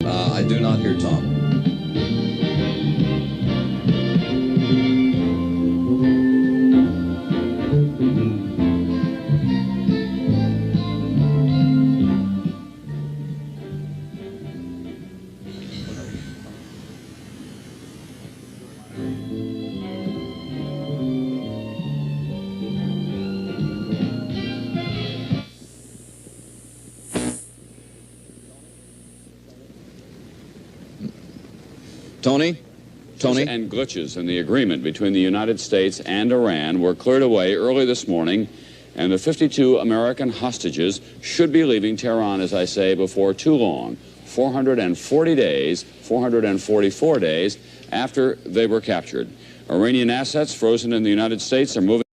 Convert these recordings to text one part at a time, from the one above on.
I do not hear Tom. Tony? Tony? And glitches in the agreement between the United States and Iran were cleared away early this morning, and the 52 American hostages should be leaving Tehran, as I say, before too long. 444 days after they were captured. Iranian assets frozen in the United States are moving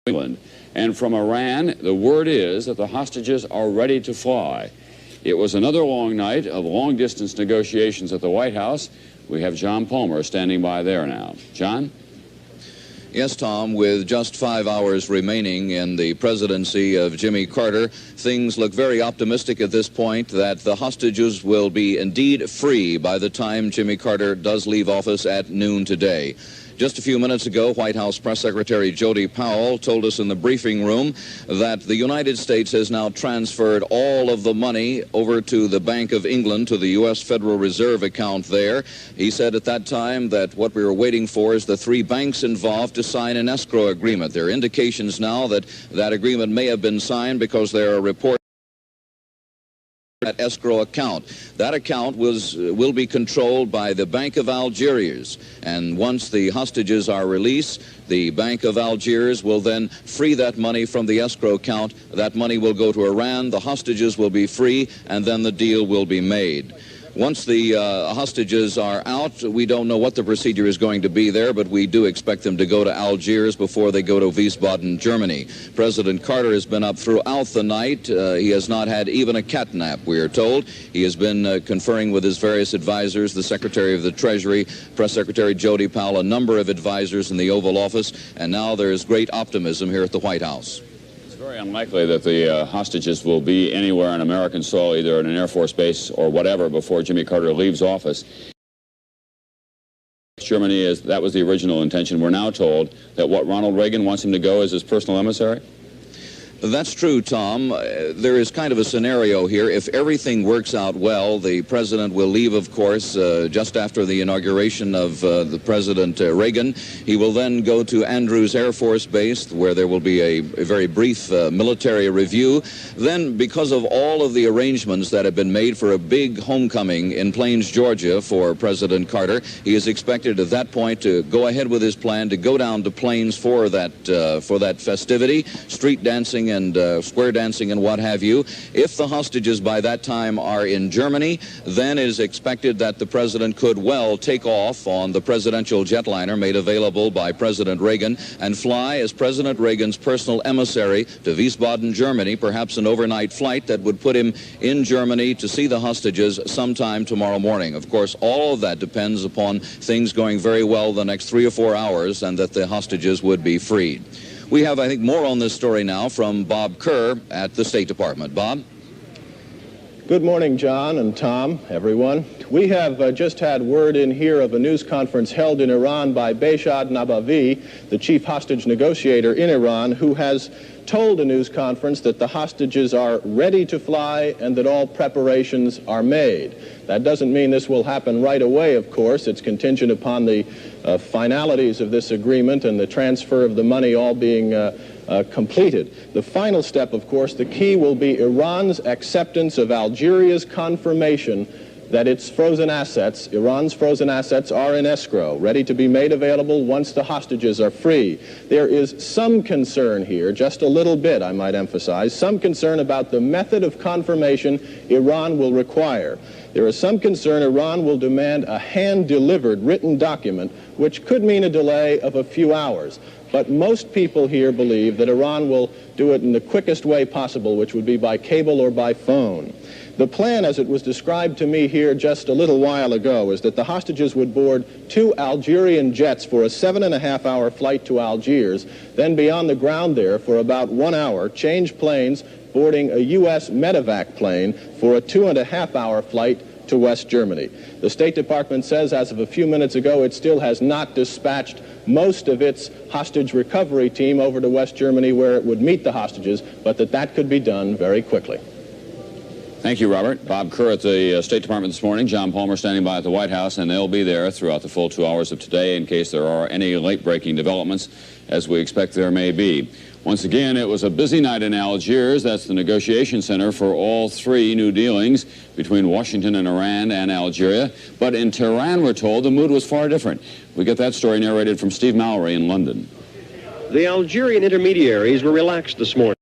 to England. And from Iran, the word is that the hostages are ready to fly. It was another long night of long-distance negotiations at the White House. We have John Palmer standing by there now. John? Yes, Tom, with just 5 hours remaining in the presidency of Jimmy Carter, things look very optimistic at this point that the hostages will be indeed free by the time Jimmy Carter does leave office at noon today. Just a few minutes ago, White House Press Secretary Jody Powell told us in the briefing room that the United States has now transferred all of the money over to the Bank of England, to the U.S. Federal Reserve account there. He said at that time that what we were waiting for is the 3 banks involved to sign an escrow agreement. There are indications now that that agreement may have been signed because there are reports that escrow account. That account will be controlled by the Bank of Algiers, and once the hostages are released, the Bank of Algiers will then free that money from the escrow account. That money will go to Iran, the hostages will be free, and then the deal will be made. Once the hostages are out, we don't know what the procedure is going to be there, but we do expect them to go to Algiers before they go to Wiesbaden, Germany. President Carter has been up throughout the night. He has not had even a cat nap, we are told. He has been conferring with his various advisors, the Secretary of the Treasury, Press Secretary Jody Powell, a number of advisors in the Oval Office, and now there is great optimism here at the White House. It's very unlikely that the hostages will be anywhere on American soil, either in an Air Force base or whatever, before Jimmy Carter leaves office. Germany that was the original intention. We're now told that what Ronald Reagan wants him to go as his personal emissary? That's true, Tom. There is kind of a scenario here. If everything works out well, the president will leave, of course, just after the inauguration of the President Reagan. He will then go to Andrews Air Force Base, where there will be a very brief military review. Then, because of all of the arrangements that have been made for a big homecoming in Plains, Georgia for President Carter, he is expected at that point to go ahead with his plan to go down to Plains for that festivity, street dancing and square dancing and what have you. If the hostages by that time are in Germany, then it is expected that the president could well take off on the presidential jetliner made available by President Reagan and fly as President Reagan's personal emissary to Wiesbaden, Germany, perhaps an overnight flight that would put him in Germany to see the hostages sometime tomorrow morning. Of course, all of that depends upon things going very well the next 3 or 4 hours and that the hostages would be freed. We have, I think, more on this story now from Bob Kerr at the State Department. Bob? Good morning, John and Tom, everyone. We have just had word in here of a news conference held in Iran by Behshad Nabavi, the chief hostage negotiator in Iran, who has told a news conference that the hostages are ready to fly and that all preparations are made. That doesn't mean this will happen right away, of course. It's contingent upon the finalities of this agreement and the transfer of the money all being completed. The final step, of course, the key will be Iran's acceptance of Algeria's confirmation that its frozen assets, Iran's frozen assets, are in escrow, ready to be made available once the hostages are free. There is some concern here, just a little bit, I might emphasize, some concern about the method of confirmation Iran will require. There is some concern Iran will demand a hand-delivered written document, which could mean a delay of a few hours. But most people here believe that Iran will do it in the quickest way possible, which would be by cable or by phone. The plan, as it was described to me here just a little while ago, is that the hostages would board 2 Algerian jets for a 7.5-hour flight to Algiers, then be on the ground there for about 1 hour, change planes, boarding a U.S. medevac plane for a 2.5-hour flight to West Germany. The State Department says as of a few minutes ago it still has not dispatched most of its hostage recovery team over to West Germany where it would meet the hostages, but that could be done very quickly. Thank you, Robert. Bob Kerr at the State Department this morning. John Palmer standing by at the White House, and they'll be there throughout the full 2 hours of today in case there are any late-breaking developments, as we expect there may be. Once again, it was a busy night in Algiers. That's the negotiation center for all three new dealings between Washington and Iran and Algeria. But in Tehran, we're told, the mood was far different. We get that story narrated from Steve Mallory in London. The Algerian intermediaries were relaxed this morning.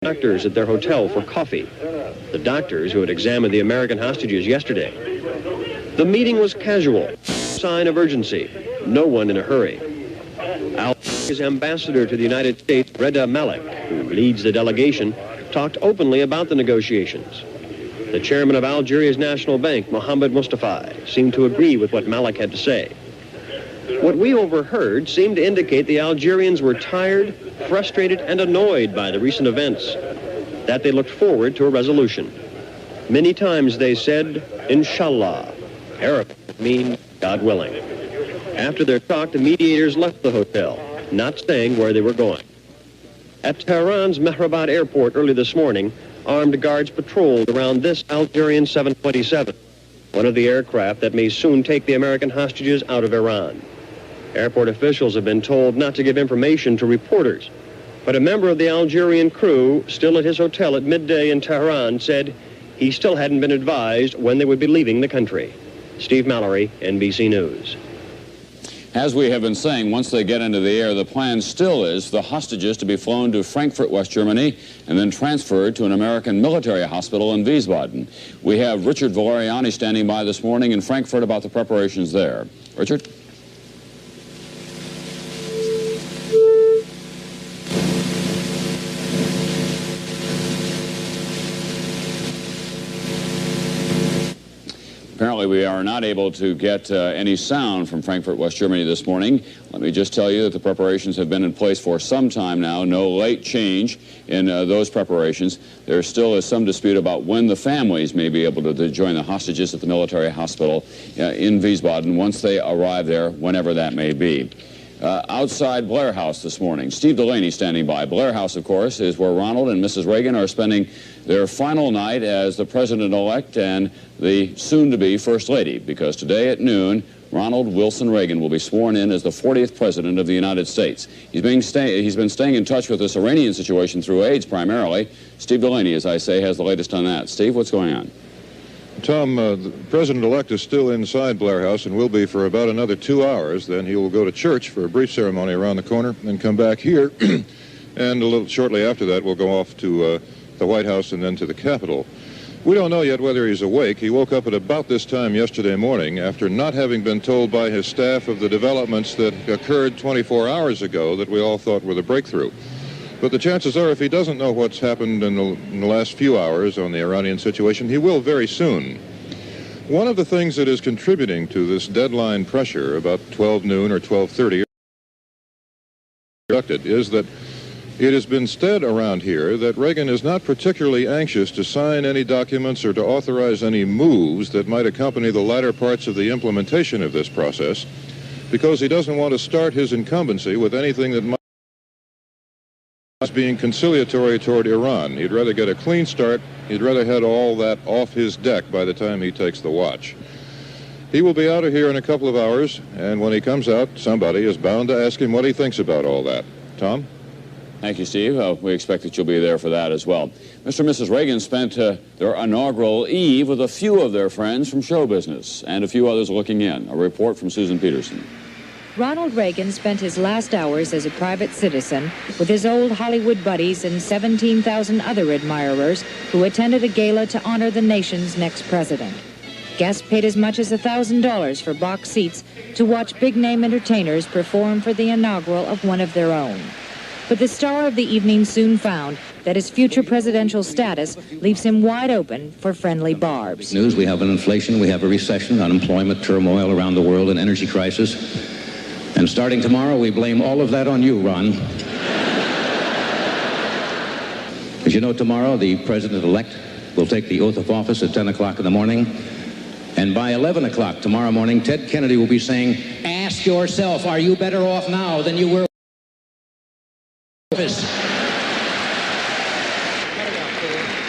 Doctors at their hotel for coffee. The doctors who had examined the American hostages yesterday. The meeting was casual. Sign of urgency. No one in a hurry. Algeria's ambassador to the United States, Reda Malik, who leads the delegation, talked openly about the negotiations. The chairman of Algeria's National Bank, Mohammed Mustafa, seemed to agree with what Malik had to say. What we overheard seemed to indicate the Algerians were tired, frustrated, and annoyed by the recent events, that they looked forward to a resolution. Many times they said, Inshallah. Arabic means God willing. After their talk, the mediators left the hotel, not saying where they were going. At Tehran's Mehrabad airport early this morning, armed guards patrolled around this Algerian 727, one of the aircraft that may soon take the American hostages out of Iran. Airport officials have been told not to give information to reporters, but a member of the Algerian crew, still at his hotel at midday in Tehran, said he still hadn't been advised when they would be leaving the country. Steve Mallory, NBC News. As we have been saying, once they get into the air, the plan still is for the hostages to be flown to Frankfurt, West Germany, and then transferred to an American military hospital in Wiesbaden. We have Richard Valeriani standing by this morning in Frankfurt about the preparations there. Richard? Apparently, we are not able to get any sound from Frankfurt, West Germany this morning. Let me just tell you that the preparations have been in place for some time now. No late change in those preparations. There still is some dispute about when the families may be able to join the hostages at the military hospital in Wiesbaden once they arrive there, whenever that may be. Outside Blair House this morning, Steve Delaney standing by. Blair House, of course, is where Ronald and Mrs. Reagan are spending their final night as the president-elect and the soon-to-be First Lady, because today at noon, Ronald Wilson Reagan will be sworn in as the 40th President of the United States. He's been staying in touch with this Iranian situation through aides primarily. Steve Delaney, as I say, has the latest on that. Steve, what's going on? Tom, the president-elect is still inside Blair House and will be for about another 2 hours. Then he will go to church for a brief ceremony around the corner and come back here. And a little shortly after that, we'll go off to the White House and then to the Capitol. We don't know yet whether he's awake. He woke up at about this time yesterday morning after not having been told by his staff of the developments that occurred 24 hours ago that we all thought were the breakthrough. But the chances are, if he doesn't know what's happened in the last few hours on the Iranian situation, he will very soon. One of the things that is contributing to this deadline pressure about 12 noon or 12:30 is that it has been said around here that Reagan is not particularly anxious to sign any documents or to authorize any moves that might accompany the latter parts of the implementation of this process, because he doesn't want to start his incumbency with anything that might being conciliatory toward Iran. He'd rather get a clean start. He'd rather head all that off his deck by the time he takes the watch. He will be out of here in a couple of hours, and when he comes out, somebody is bound to ask him what he thinks about all that. Tom? Thank you, Steve. We expect that you'll be there for that as well. Mr. and Mrs. Reagan spent their inaugural eve with a few of their friends from show business and a few others looking in. A report from Susan Peterson. Ronald Reagan spent his last hours as a private citizen with his old Hollywood buddies and 17,000 other admirers who attended a gala to honor the nation's next president. Guests paid as much as $1,000 for box seats to watch big-name entertainers perform for the inaugural of one of their own. But the star of the evening soon found that his future presidential status leaves him wide open for friendly barbs. News, we have an inflation, we have a recession, unemployment, turmoil around the world, an energy crisis. And starting tomorrow, we blame all of that on you, Ron. As you know, tomorrow the president-elect will take the oath of office at 10 o'clock in the morning. And by 11 o'clock tomorrow morning, Ted Kennedy will be saying, "Ask yourself, are you better off now than you were?"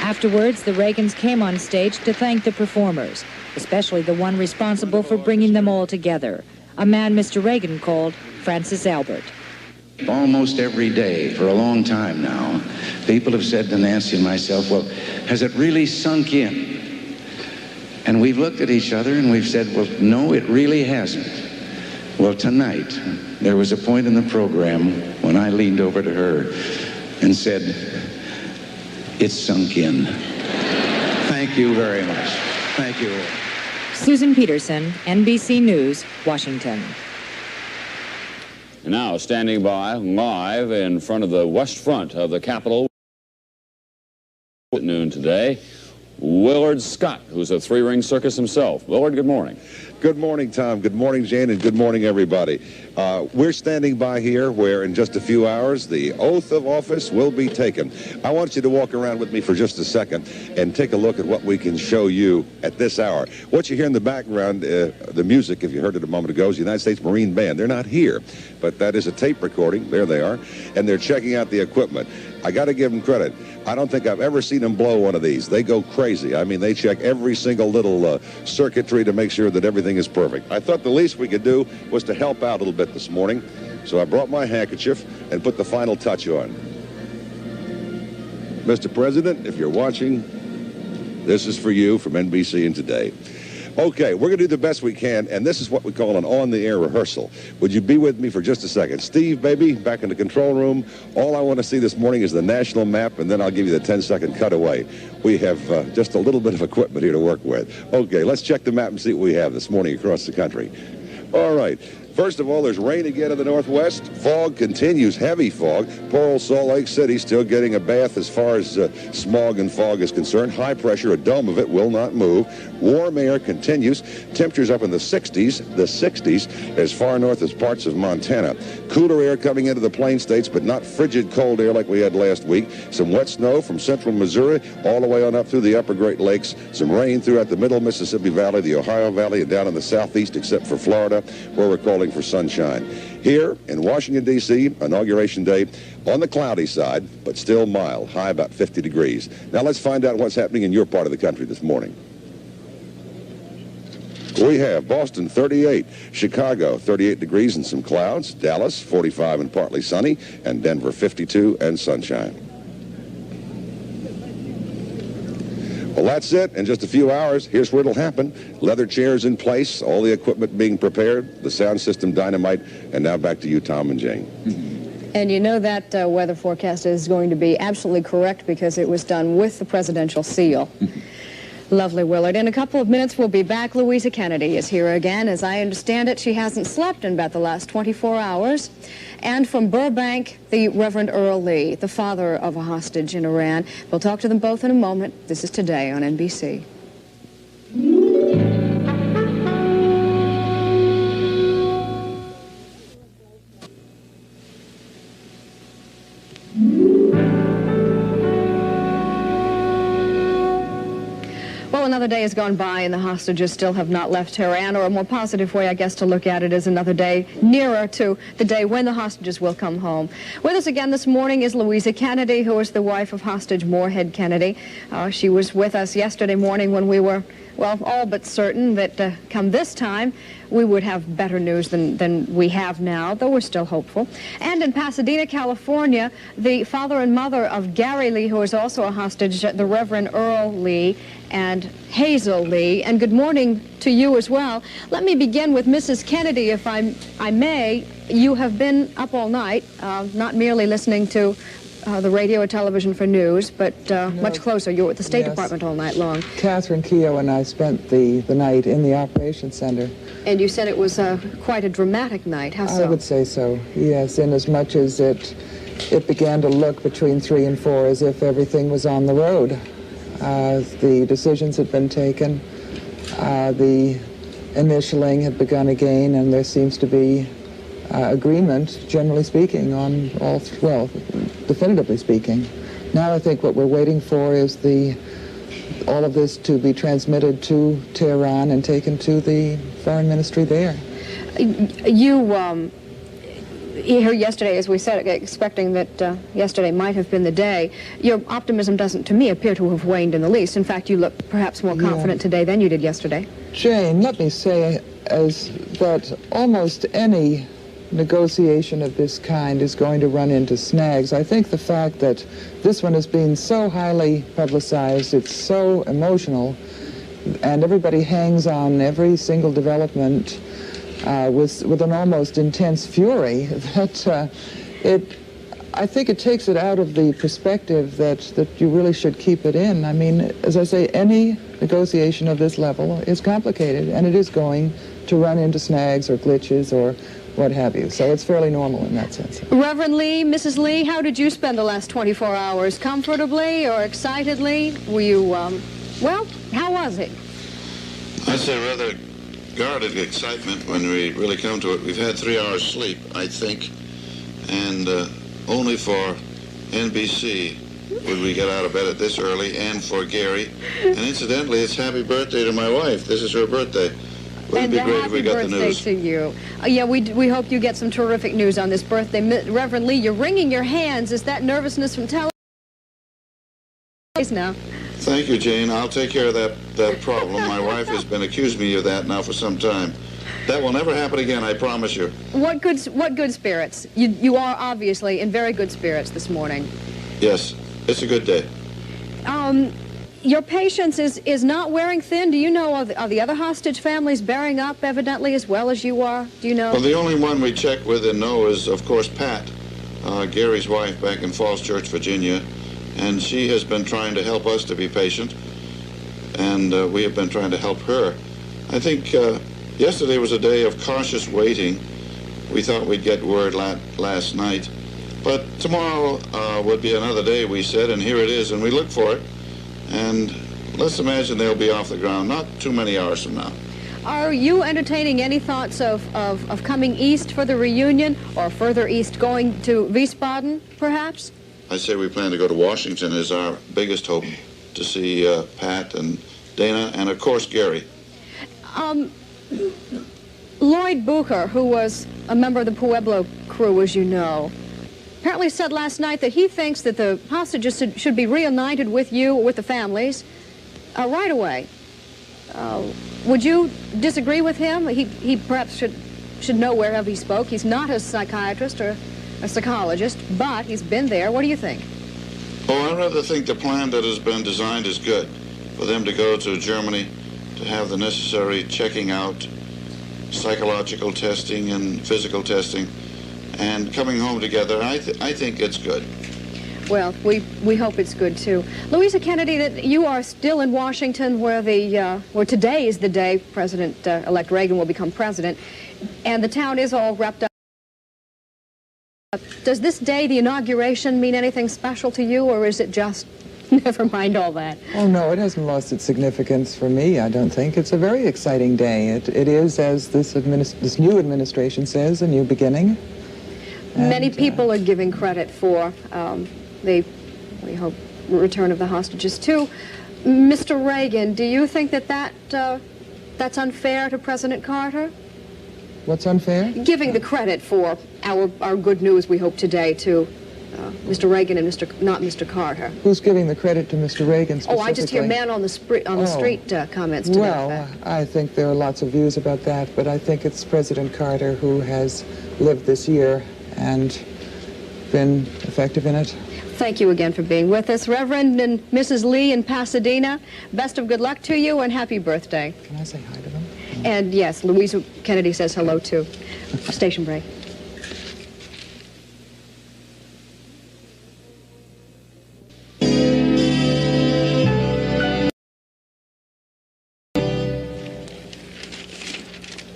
Afterwards, the Reagans came on stage to thank the performers, especially the one responsible for bringing them all together, a man Mr. Reagan called Francis Albert. Almost every day for a long time now, people have said to Nancy and myself, well, has it really sunk in? And we've looked at each other and we've said, well, no, it really hasn't. Well, tonight, there was a point in the program when I leaned over to her and said, it's sunk in. Thank you very much. Thank you. Susan Peterson, NBC News, Washington. Now, standing by live in front of the west front of the Capitol at noon today, Willard Scott, who's a three-ring circus himself. Willard, good morning. Good morning, Tom. Good morning, Jane, and good morning, everybody. We're standing by here where in just a few hours the oath of office will be taken. I want you to walk around with me for just a second and take a look at what we can show you at this hour. What you hear in the background, the music, if you heard it a moment ago, is the United States Marine Band. They're not here, but that is a tape recording. There they are, and they're checking out the equipment. I got to give them credit. I don't think I've ever seen them blow one of these. They go crazy. I mean, they check every single little circuitry to make sure that everything is perfect. I thought the least we could do was to help out a little bit this morning, so I brought my handkerchief and put the final touch on. Mr. President, if you're watching, this is for you from NBC and Today. Okay, we're going to do the best we can, and this is what we call an on-the-air rehearsal. Would you be with me for just a second? Steve, baby, back in the control room. All I want to see this morning is the national map, and then I'll give you the 10-second cutaway. We have just a little bit of equipment here to work with. Okay, let's check the map and see what we have this morning across the country. All right. First of all, there's rain again in the northwest. Fog continues, heavy fog. Poor old Salt Lake City still getting a bath as far as smog and fog is concerned. High pressure, a dome of it will not move. Warm air continues. Temperatures up in the 60s as far north as parts of Montana. Cooler air coming into the plain states, but not frigid cold air like we had last week. Some wet snow from central Missouri all the way on up through the upper Great Lakes. Some rain throughout the middle Mississippi Valley, the Ohio Valley, and down in the southeast except for Florida, where we're calling for sunshine. Here in Washington, D.C., Inauguration Day, on the cloudy side, but still mild, high about 50 degrees. Now let's find out what's happening in your part of the country this morning. We have Boston 38, Chicago 38 degrees and some clouds, Dallas 45 and partly sunny, and Denver 52 and sunshine. Well, that's it. In just a few hours, here's where it'll happen. Leather chairs in place, all the equipment being prepared, the sound system dynamite, and now back to you, Tom and Jane. And you know that weather forecast is going to be absolutely correct because it was done with the presidential seal. Lovely, Willard. In a couple of minutes, we'll be back. Louisa Kennedy is here again. As I understand it, she hasn't slept in about the last 24 hours. And from Burbank, the Reverend Earl Lee, the father of a hostage in Iran. We'll talk to them both in a moment. This is Today on NBC. Another day has gone by and the hostages still have not left Tehran, or a more positive way, I guess, to look at it is another day nearer to the day when the hostages will come home. With us again this morning is Louisa Kennedy, who is the wife of hostage Moorhead Kennedy. She was with us yesterday morning when we were, well, all but certain that come this time we would have better news than we have now, though we're still hopeful. And in Pasadena, California, the father and mother of Gary Lee, who is also a hostage, the Reverend Earl Lee and Hazel Lee. And good morning to you as well. Let me begin with Mrs. Kennedy, if I may. You have been up all night, not merely listening to the radio or television for news, but much closer. You were at the State Department all night long. Catherine Keogh and I spent the night in the Operations Center. And you said it was quite a dramatic night. How so? I would say so, yes, in as much as it began to look between 3 and 4 as if everything was on the road. The decisions had been taken, the initialing had begun again, and there seems to be agreement, generally speaking, on all, well, definitively speaking, Now I think what we're waiting for is all of this to be transmitted to Tehran and taken to the foreign ministry there. You here yesterday, as we said, expecting that yesterday might have been the day. Your optimism doesn't, to me, appear to have waned in the least. In fact, you look perhaps more confident today than you did yesterday. Jane, let me say that almost any negotiation of this kind is going to run into snags. I think the fact that this one has been so highly publicized, it's so emotional, and everybody hangs on every single development with an almost intense fury, that I think it takes it out of the perspective that you really should keep it in. I mean, as I say, any negotiation of this level is complicated, and it is going to run into snags or glitches or what have you. So it's fairly normal in that sense. Reverend Lee, Mrs. Lee, how did you spend the last 24 hours? Comfortably or excitedly? Were you, well, how was it? I'd say rather guarded excitement when we really come to it. We've had 3 hours sleep, I think, and only for NBC would we get out of bed at this early, and for Gary. And incidentally, it's happy birthday to my wife. This is her birthday. Wouldn't it be great if we got the news? Happy birthday to you. Yeah, we hope you get some terrific news on this birthday. Reverend Lee, you're wringing your hands. Is that nervousness from television now? Thank you, Jane. I'll take care of that problem. My wife has been accusing me of that now for some time. That will never happen again, I promise you. What good spirits? You are obviously in very good spirits this morning. Yes, it's a good day. Your patience is not wearing thin. Do you know, are the other hostage families bearing up evidently as well as you are? Do you know? Well, the only one we check with and know is, of course, Pat, Gary's wife back in Falls Church, Virginia. And she has been trying to help us to be patient, and we have been trying to help her. I think yesterday was a day of cautious waiting. We thought we'd get word last night. But tomorrow would be another day, we said, and here it is, and we look for it. And let's imagine they'll be off the ground not too many hours from now. Are you entertaining any thoughts of coming east for the reunion, or further east, going to Wiesbaden, perhaps? I say we plan to go to Washington is our biggest hope, to see Pat and Dana and, of course, Gary. Lloyd Booker, who was a member of the Pueblo crew, as you know, apparently said last night that he thinks that the hostages should be reunited with you, with the families, right away. Would you disagree with him? He perhaps should know wherever he spoke. He's not a psychiatrist or a psychologist, but he's been there. What do you think? Oh, I rather think the plan that has been designed is good. For them to go to Germany, to have the necessary checking out, psychological testing and physical testing, and coming home together, I think it's good. Well, we hope it's good, too. Louisa Kennedy, that you are still in Washington where today is the day President-elect Reagan will become president, and the town is all wrapped up. Does this day, the inauguration, mean anything special to you, or is it just, never mind all that? Oh, no, it hasn't lost its significance for me, I don't think. It's a very exciting day. It is, as this new administration says, a new beginning. And, many people are giving credit for we hope, return of the hostages, too. Mr. Reagan, do you think that's unfair to President Carter? What's unfair? Giving the credit for our good news, we hope, today to Mr. Reagan and not Mr. Carter. Who's giving the credit to Mr. Reagan specifically? Oh, I just hear man on the street comments to that effect. I think there are lots of views about that, but I think it's President Carter who has lived this year and been effective in it. Thank you again for being with us. Reverend and Mrs. Lee in Pasadena, best of good luck to you and happy birthday. Can I say hi to them? And yes, Louisa Kennedy says hello too. Station break.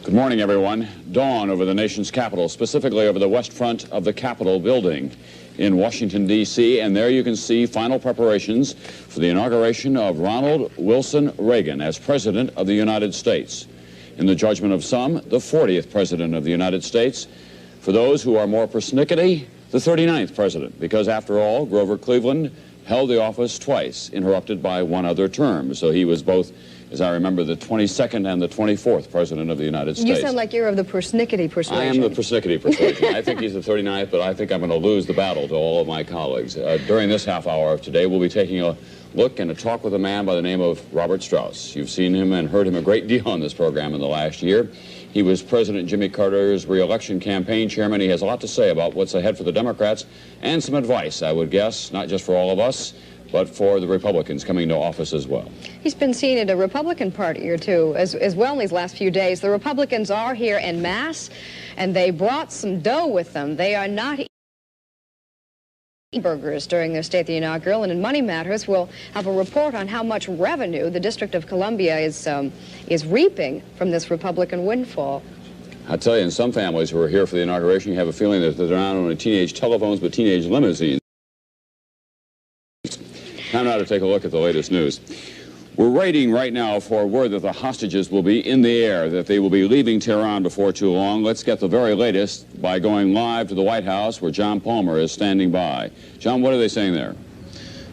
Good morning, everyone. Dawn over the nation's capital, specifically over the west front of the Capitol building in Washington, D.C., and there you can see final preparations for the inauguration of Ronald Wilson Reagan as President of the United States. In the judgment of some, the 40th President of the United States. For those who are more persnickety, the 39th President, because after all, Grover Cleveland held the office twice, interrupted by one other term. So he was both, as I remember, the 22nd and the 24th President of the United States. You sound like you're of the persnickety persuasion. I am the persnickety persuasion. I think he's the 39th, but I think I'm going to lose the battle to all of my colleagues. During this half hour of today, we'll be taking a look and a talk with a man by the name of Robert Strauss. You've seen him and heard him a great deal on this program in the last year. He was President Jimmy Carter's re-election campaign chairman. He has a lot to say about what's ahead for the Democrats and some advice, I would guess, not just for all of us, but for the Republicans coming to office as well. He's been seen at a Republican party or two as well in these last few days. The Republicans are here en masse, and they brought some dough with them. They are not burgers during their stay at the inaugural, and in Money Matters we'll have a report on how much revenue the District of Columbia is reaping from this Republican windfall. I tell you, in some families who are here for the inauguration, you have a feeling that they're not only teenage telephones but teenage limousines. Time now to take a look at the latest news. We're waiting right now for word that the hostages will be in the air, that they will be leaving Tehran before too long. Let's get the very latest by going live to the White House, where John Palmer is standing by. John, what are they saying there?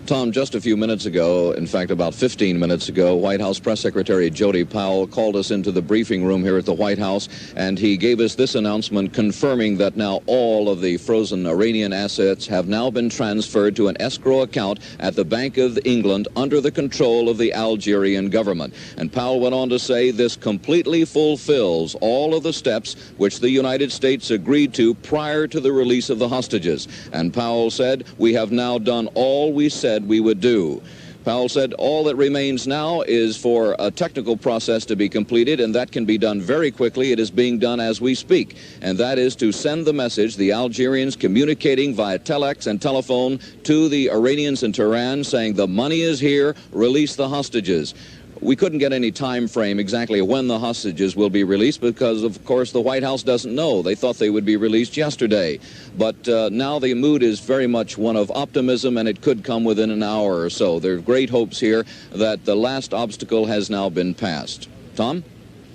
Tom, just a few minutes ago, in fact about 15 minutes ago, White House Press Secretary Jody Powell called us into the briefing room here at the White House, and he gave us this announcement confirming that now all of the frozen Iranian assets have now been transferred to an escrow account at the Bank of England under the control of the Algerian government. And Powell went on to say this completely fulfills all of the steps which the United States agreed to prior to the release of the hostages. And Powell said, "We have now done all we said we would do." Powell said all that remains now is for a technical process to be completed, and that can be done very quickly. It is being done as we speak, and that is to send the message, the Algerians communicating via telex and telephone to the Iranians in Tehran saying the money is here, release the hostages. We couldn't get any time frame exactly when the hostages will be released because, of course, the White House doesn't know. They thought they would be released yesterday. But now the mood is very much one of optimism, and it could come within an hour or so. There are great hopes here that the last obstacle has now been passed. Tom?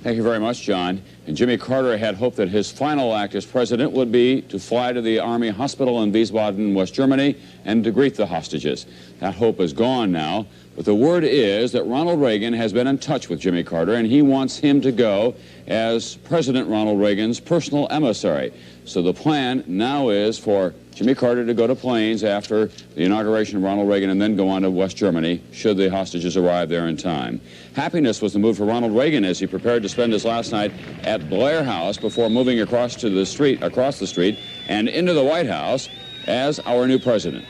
Thank you very much, John. And Jimmy Carter had hoped that his final act as president would be to fly to the Army Hospital in Wiesbaden, West Germany, and to greet the hostages. That hope is gone now. But the word is that Ronald Reagan has been in touch with Jimmy Carter, and he wants him to go as President Ronald Reagan's personal emissary. So the plan now is for Jimmy Carter to go to Plains after the inauguration of Ronald Reagan and then go on to West Germany, should the hostages arrive there in time. Happiness was the mood for Ronald Reagan as he prepared to spend his last night at Blair House before moving across the street and into the White House as our new president.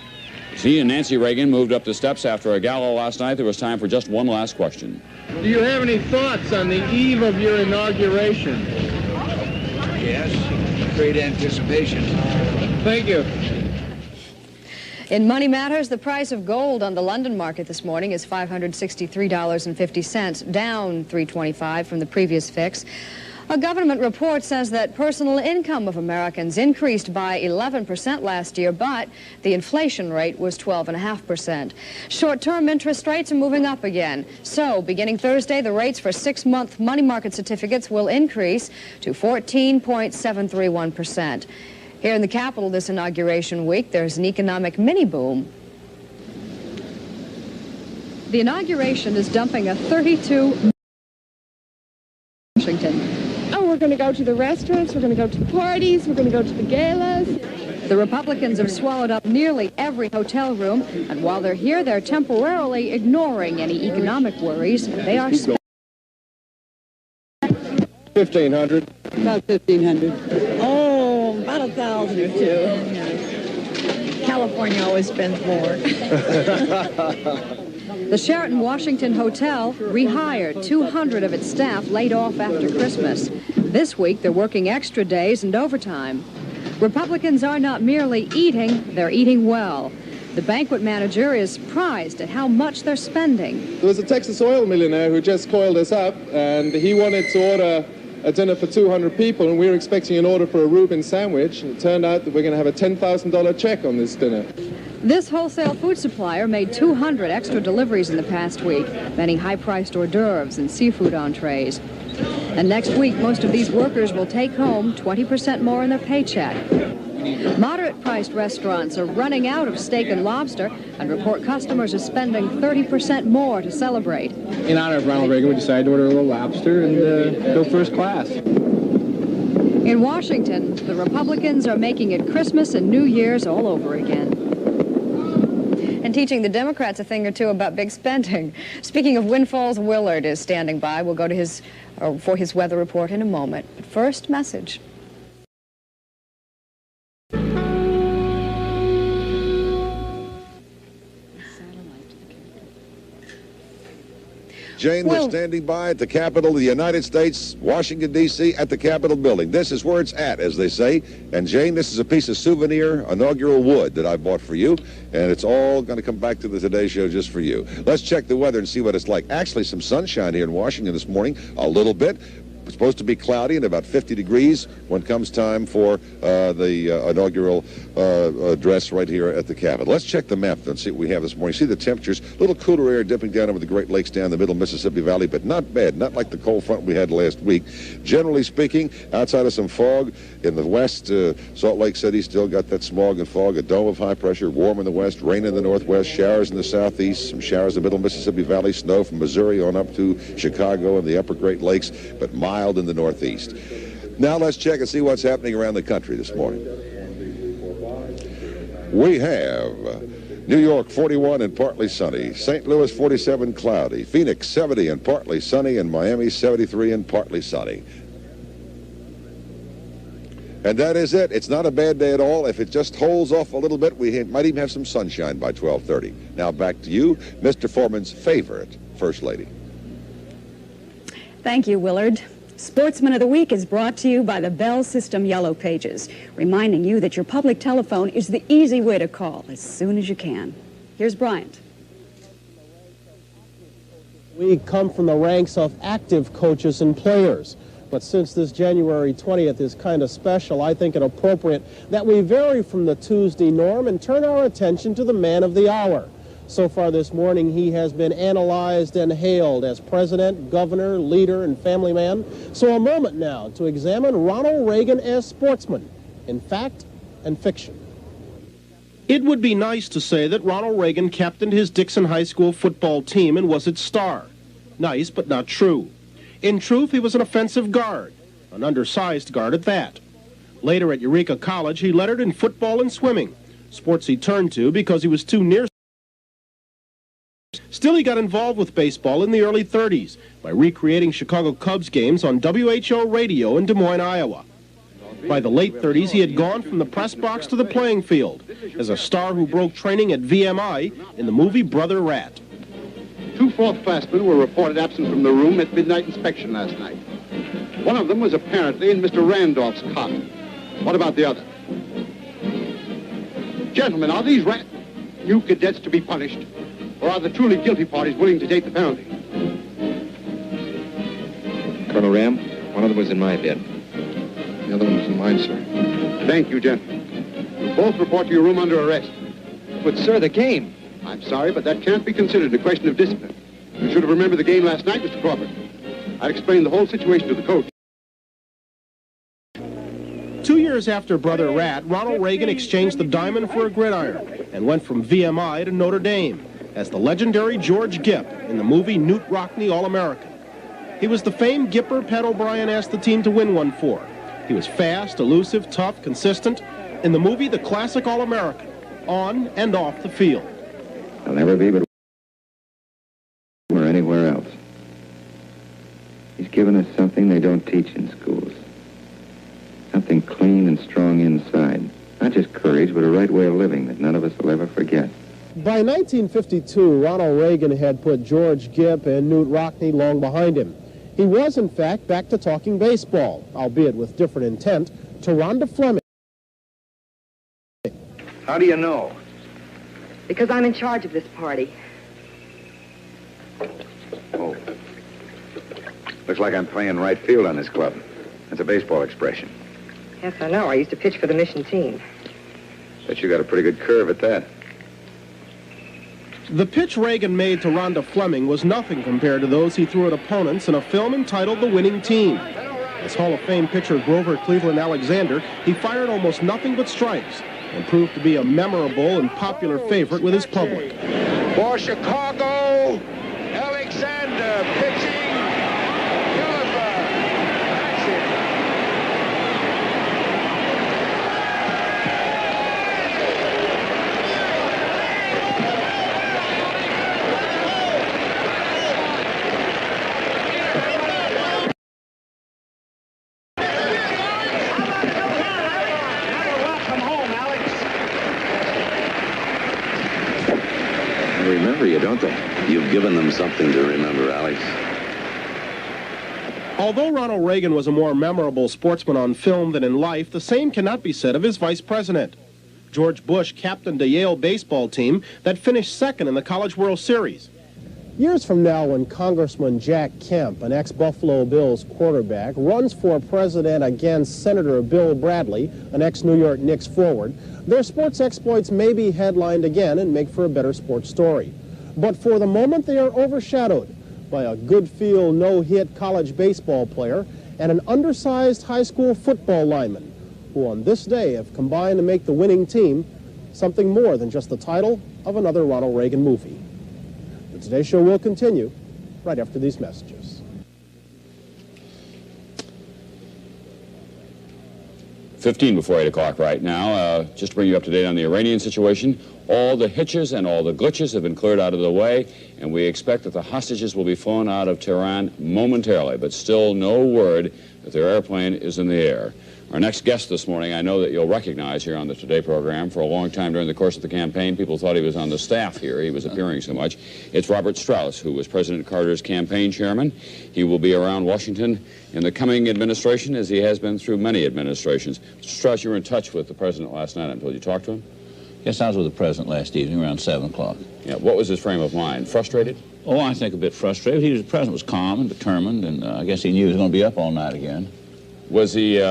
As he and Nancy Reagan moved up the steps after a gala last night, there was time for just one last question. Do you have any thoughts on the eve of your inauguration? Yes, great anticipation. Thank you. In Money Matters, the price of gold on the London market this morning is $563.50, down $3.25 from the previous fix. A government report says that personal income of Americans increased by 11% last year, but the inflation rate was 12.5%. Short-term interest rates are moving up again. So, beginning Thursday, the rates for 6-month money market certificates will increase to 14.731%. Here in the capital this inauguration week, there's an economic mini-boom. The inauguration is dumping a 32 Washington. Oh, we're going to go to the restaurants, we're going to go to the parties, we're going to go to the galas. The Republicans have swallowed up nearly every hotel room, and while they're here, they're temporarily ignoring any economic worries. They are spending 1,500. About 1,500. Oh, about 1,000 or two. California always spends more. The Sheraton Washington Hotel rehired 200 of its staff laid off after Christmas. This week, they're working extra days and overtime. Republicans are not merely eating, they're eating well. The banquet manager is surprised at how much they're spending. There was a Texas oil millionaire who just called us up, and he wanted to order a dinner for 200 people, and we were expecting an order for a Reuben sandwich, and it turned out that we're going to have a $10,000 check on this dinner. This wholesale food supplier made 200 extra deliveries in the past week, many high-priced hors d'oeuvres and seafood entrees. And next week, most of these workers will take home 20% more in their paycheck. Moderate-priced restaurants are running out of steak and lobster and report customers are spending 30% more to celebrate. In honor of Ronald Reagan, we decided to order a little lobster and go first class. In Washington, the Republicans are making it Christmas and New Year's all over again. And teaching the Democrats a thing or two about big spending. Speaking of windfalls, Willard is standing by. We'll go to for his weather report in a moment. But first, message. Jane, we're standing by at the Capitol of the United States, Washington, D.C., at the Capitol building. This is where it's at, as they say. And, Jane, this is a piece of souvenir inaugural wood that I bought for you, and it's all going to come back to the Today Show just for you. Let's check the weather and see what it's like. Actually, some sunshine here in Washington this morning, a little bit. It's supposed to be cloudy and about 50 degrees when comes time for the inaugural address right here at the Capitol. Let's check the map and see what we have this morning. See the temperatures, a little cooler air dipping down over the Great Lakes down the middle Mississippi Valley, but not bad, not like the cold front we had last week. Generally speaking, outside of some fog in the west, Salt Lake City still got that smog and fog, a dome of high pressure, warm in the west, rain in the northwest, showers in the southeast, some showers in the middle Mississippi Valley, snow from Missouri on up to Chicago and the upper Great Lakes, but mild in the northeast. Now let's check and see what's happening around the country this morning. We have New York 41 and partly sunny, St. Louis 47 cloudy, Phoenix 70 and partly sunny, and Miami 73 and partly sunny. And that is it. It's not a bad day at all. If it just holds off a little bit, we might even have some sunshine by 12:30. Now back to you, Mr. Foreman's favorite First Lady. Thank you, Willard. Sportsman of the Week is brought to you by the Bell System Yellow Pages, reminding you that your public telephone is the easy way to call as soon as you can. Here's Bryant. We come from the ranks of active coaches and players. But since this January 20th is kind of special, I think it appropriate that we vary from the Tuesday norm and turn our attention to the man of the hour. So far this morning, he has been analyzed and hailed as president, governor, leader, and family man. So a moment now to examine Ronald Reagan as sportsman, in fact and fiction. It would be nice to say that Ronald Reagan captained his Dixon High School football team and was its star. Nice, but not true. In truth, he was an offensive guard, an undersized guard at that. Later at Eureka College, he lettered in football and swimming, sports he turned to because he was too near. Still, he got involved with baseball in the early 30s by recreating Chicago Cubs games on WHO radio in Des Moines, Iowa. By the late 30s, he had gone from the press box to the playing field as a star who broke training at VMI in the movie Brother Rat. 2 fourth-classmen were reported absent from the room at midnight inspection last night. One of them was apparently in Mr. Randolph's cot. What about the other? Gentlemen, are these new cadets to be punished? Or are the truly guilty parties willing to take the penalty? Colonel Ram, one of them was in my bed. The other one was in mine, sir. Thank you, gentlemen. You both report to your room under arrest. But, sir, the game. I'm sorry, but that can't be considered a question of discipline. You should have remembered the game last night, Mr. Crawford. I'd explained the whole situation to the coach. 2 years after Brother Rat, Ronald Reagan exchanged the diamond for a gridiron and went from VMI to Notre Dame as the legendary George Gipp in the movie Newt Rockney All-American. He was the famed Gipper Pat O'Brien asked the team to win one for. He was fast, elusive, tough, consistent. In the movie, the classic All-American, on and off the field. I'll never be but or anywhere else. He's given us something they don't teach in schools. Something clean and strong inside. Not just courage, but a right way of living that none of us will ever forget. By 1952, Ronald Reagan had put George Gipp and Newt Rockney long behind him. He was, in fact, back to talking baseball, albeit with different intent, to Rhonda Fleming. How do you know? Because I'm in charge of this party. Oh. Looks like I'm playing right field on this club. That's a baseball expression. Yes, I know. I used to pitch for the mission team. Bet you got a pretty good curve at that. The pitch Reagan made to Rhonda Fleming was nothing compared to those he threw at opponents in a film entitled The Winning Team. As Hall of Fame pitcher Grover Cleveland Alexander, he fired almost nothing but strikes and proved to be a memorable and popular favorite with his public. For Chicago, Alexander pitching. Remember you, don't they? You've given them something to remember, Alex. Although Ronald Reagan was a more memorable sportsman on film than in life, the same cannot be said of his vice president. George Bush captained a Yale baseball team that finished second in the College World Series. Years from now, when Congressman Jack Kemp, an ex-Buffalo Bills quarterback, runs for president against Senator Bill Bradley, an ex-New York Knicks forward, their sports exploits may be headlined again and make for a better sports story. But for the moment, they are overshadowed by a good feel, no-hit college baseball player and an undersized high school football lineman, who on this day have combined to make the winning team something more than just the title of another Ronald Reagan movie. The Today Show will continue right after these messages. 15 before 8 o'clock right now. Just to bring you up to date on the Iranian situation, all the hitches and all the glitches have been cleared out of the way, and we expect that the hostages will be flown out of Tehran momentarily, but still no word that their airplane is in the air. Our next guest this morning, I know that you'll recognize here on the Today program. For a long time during the course of the campaign, people thought he was on the staff here. He was appearing so much. It's Robert Strauss, who was President Carter's campaign chairman. He will be around Washington in the coming administration, as he has been through many administrations. Mr. Strauss, you were in touch with the president last night, I'm told. You talked to him? Yes, I was with the president last evening around 7 o'clock. Yeah, what was his frame of mind? Frustrated? Oh, I think a bit frustrated. The president was calm and determined, and I guess he knew he was going to be up all night again. Was he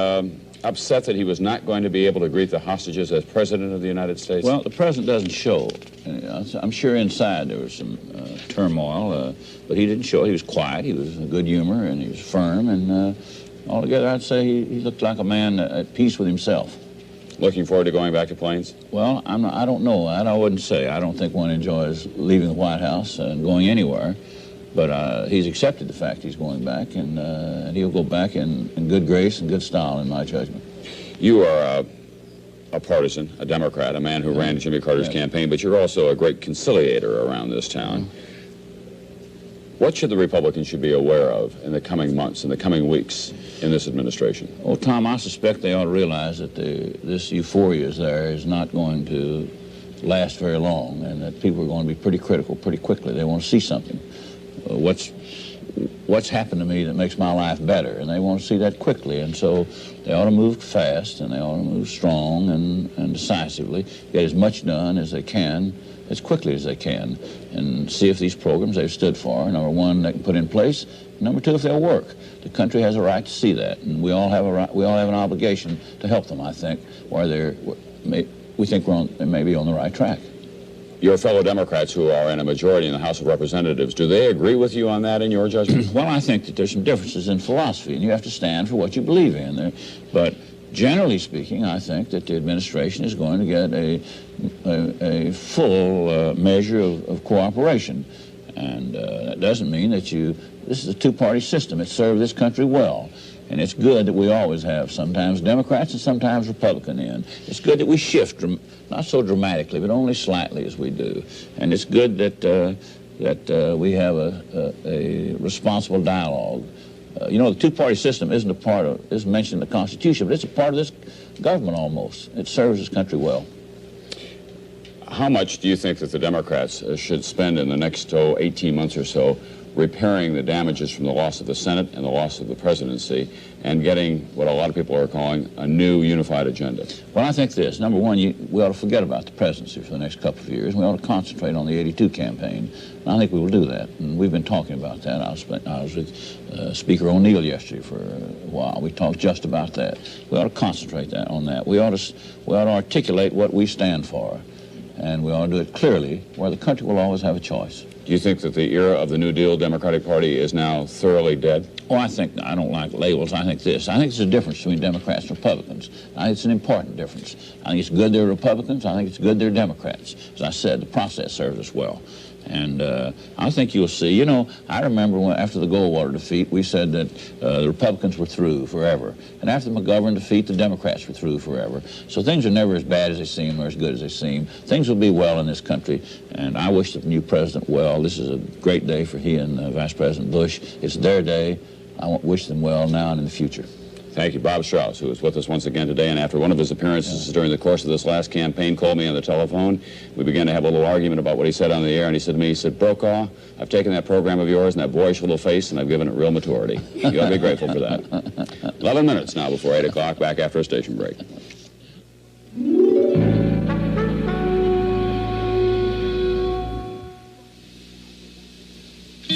upset that he was not going to be able to greet the hostages as President of the United States? Well, the President doesn't show. I'm sure inside there was some turmoil, but he didn't show. He was quiet, he was in good humor, and he was firm, and altogether I'd say he looked like a man at peace with himself. Looking forward to going back to Plains? Well, I don't know. I wouldn't say. I don't think one enjoys leaving the White House and going anywhere. But he's accepted the fact he's going back, and he'll go back in good grace and good style, in my judgment. You are a partisan, a Democrat, a man who ran Jimmy Carter's campaign, but you're also a great conciliator around this town. What should the Republicans be aware of in the coming months, in the coming weeks in this administration? Oh, Tom, I suspect they ought to realize that this euphoria is not going to last very long, and that people are going to be pretty critical pretty quickly. They want to see something. What's happened to me that makes my life better, and they want to see that quickly, and so they ought to move fast, and they ought to move strong and decisively, get as much done as they can, as quickly as they can, and see if these programs they've stood for, number one, they can put in place, number two, if they'll work. The country has a right to see that, and we all have an obligation to help them, I think, where we think they may be on the right track. Your fellow Democrats who are in a majority in the House of Representatives, do they agree with you on that in your judgment? Well, I think that there's some differences in philosophy, and you have to stand for what you believe in. But generally speaking, I think that the administration is going to get a full measure of cooperation. And that doesn't mean that this is a two-party system. It served this country well. And it's good that we always have sometimes Democrats and sometimes Republican in. It's good that we shift, not so dramatically, but only slightly as we do. And it's good that we have a responsible dialogue. The two-party system isn't mentioned in the Constitution, but it's a part of this government almost. It serves this country well. How much do you think that the Democrats should spend in the next 18 months or so repairing the damages from the loss of the Senate and the loss of the presidency and getting what a lot of people are calling a new unified agenda? Well, I think this. Number one, we ought to forget about the presidency for the next couple of years. We ought to concentrate on the 82 campaign. And I think we will do that. And we've been talking about that. I was with Speaker O'Neill yesterday for a while. We talked just about that. We ought to concentrate on that. We ought to articulate what we stand for. And we ought to do it clearly, where the country will always have a choice. Do you think that the era of the New Deal Democratic Party is now thoroughly dead? Oh, I don't like labels. I think there's a difference between Democrats and Republicans. I think it's an important difference. I think it's good they're Republicans. I think it's good they're Democrats. As I said, the process serves us well. And I think you'll see, you know, I remember when, after the Goldwater defeat, we said that the Republicans were through forever. And after the McGovern defeat, the Democrats were through forever. So things are never as bad as they seem or as good as they seem. Things will be well in this country, and I wish the new president well. This is a great day for he and Vice President Bush. It's their day. I wish them well now and in the future. Thank you. Bob Strauss, who is with us once again today, and after one of his appearances during the course of this last campaign, called me on the telephone. We began to have a little argument about what he said on the air, and he said to me, he said, Brokaw, I've taken that program of yours and that boyish little face, and I've given it real maturity. You ought to be grateful for that. 11 minutes now before 8 o'clock, back after a station break.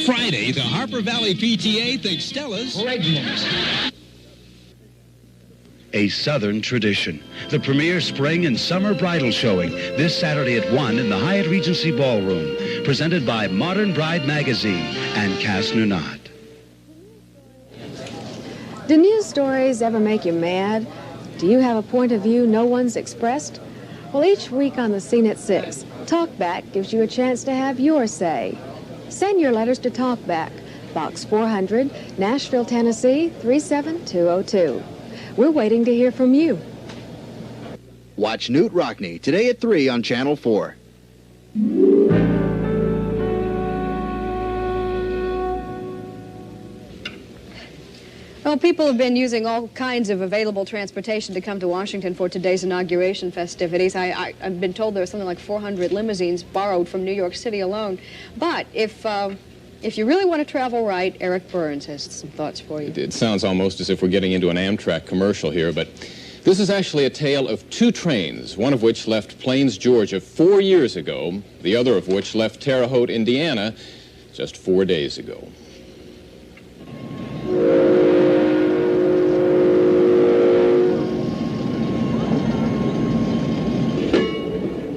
Friday, the Harper Valley PTA thinks Stella's pregnant. A Southern tradition. The premier spring and summer bridal showing this Saturday at 1 in the Hyatt Regency Ballroom. Presented by Modern Bride Magazine and Cass Nunat. Do news stories ever make you mad? Do you have a point of view no one's expressed? Well, each week on the Scene at 6, Talkback gives you a chance to have your say. Send your letters to Talkback, Box 400, Nashville, Tennessee, 37202. We're waiting to hear from you. Watch Newt Rockney today at 3 on Channel 4. Well, people have been using all kinds of available transportation to come to Washington for today's inauguration festivities. I've been told there are something like 400 limousines borrowed from New York City alone. But if you really want to travel right, Eric Burns has some thoughts for you. It sounds almost as if we're getting into an Amtrak commercial here, but this is actually a tale of two trains, one of which left Plains, Georgia 4 years ago, the other of which left Terre Haute, Indiana just 4 days ago.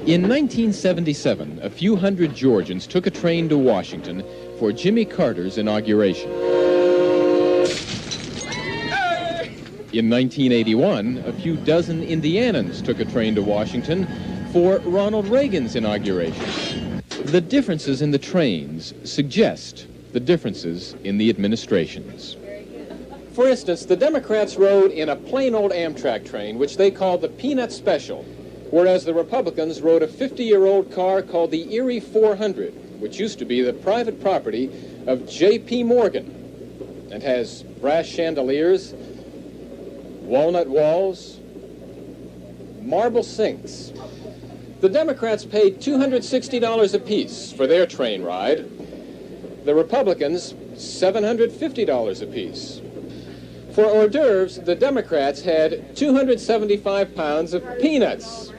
In 1977, a few hundred Georgians took a train to Washington for Jimmy Carter's inauguration. In 1981, a few dozen Indianans took a train to Washington for Ronald Reagan's inauguration. The differences in the trains suggest the differences in the administrations. For instance, the Democrats rode in a plain old Amtrak train, which they called the Peanut Special, whereas the Republicans rode a 50-year-old car called the Erie 400, which used to be the private property of J.P. Morgan, and has brass chandeliers, walnut walls, marble sinks. The Democrats paid $260 apiece for their train ride. The Republicans, $750 apiece. For hors d'oeuvres, the Democrats had 275 pounds of peanuts.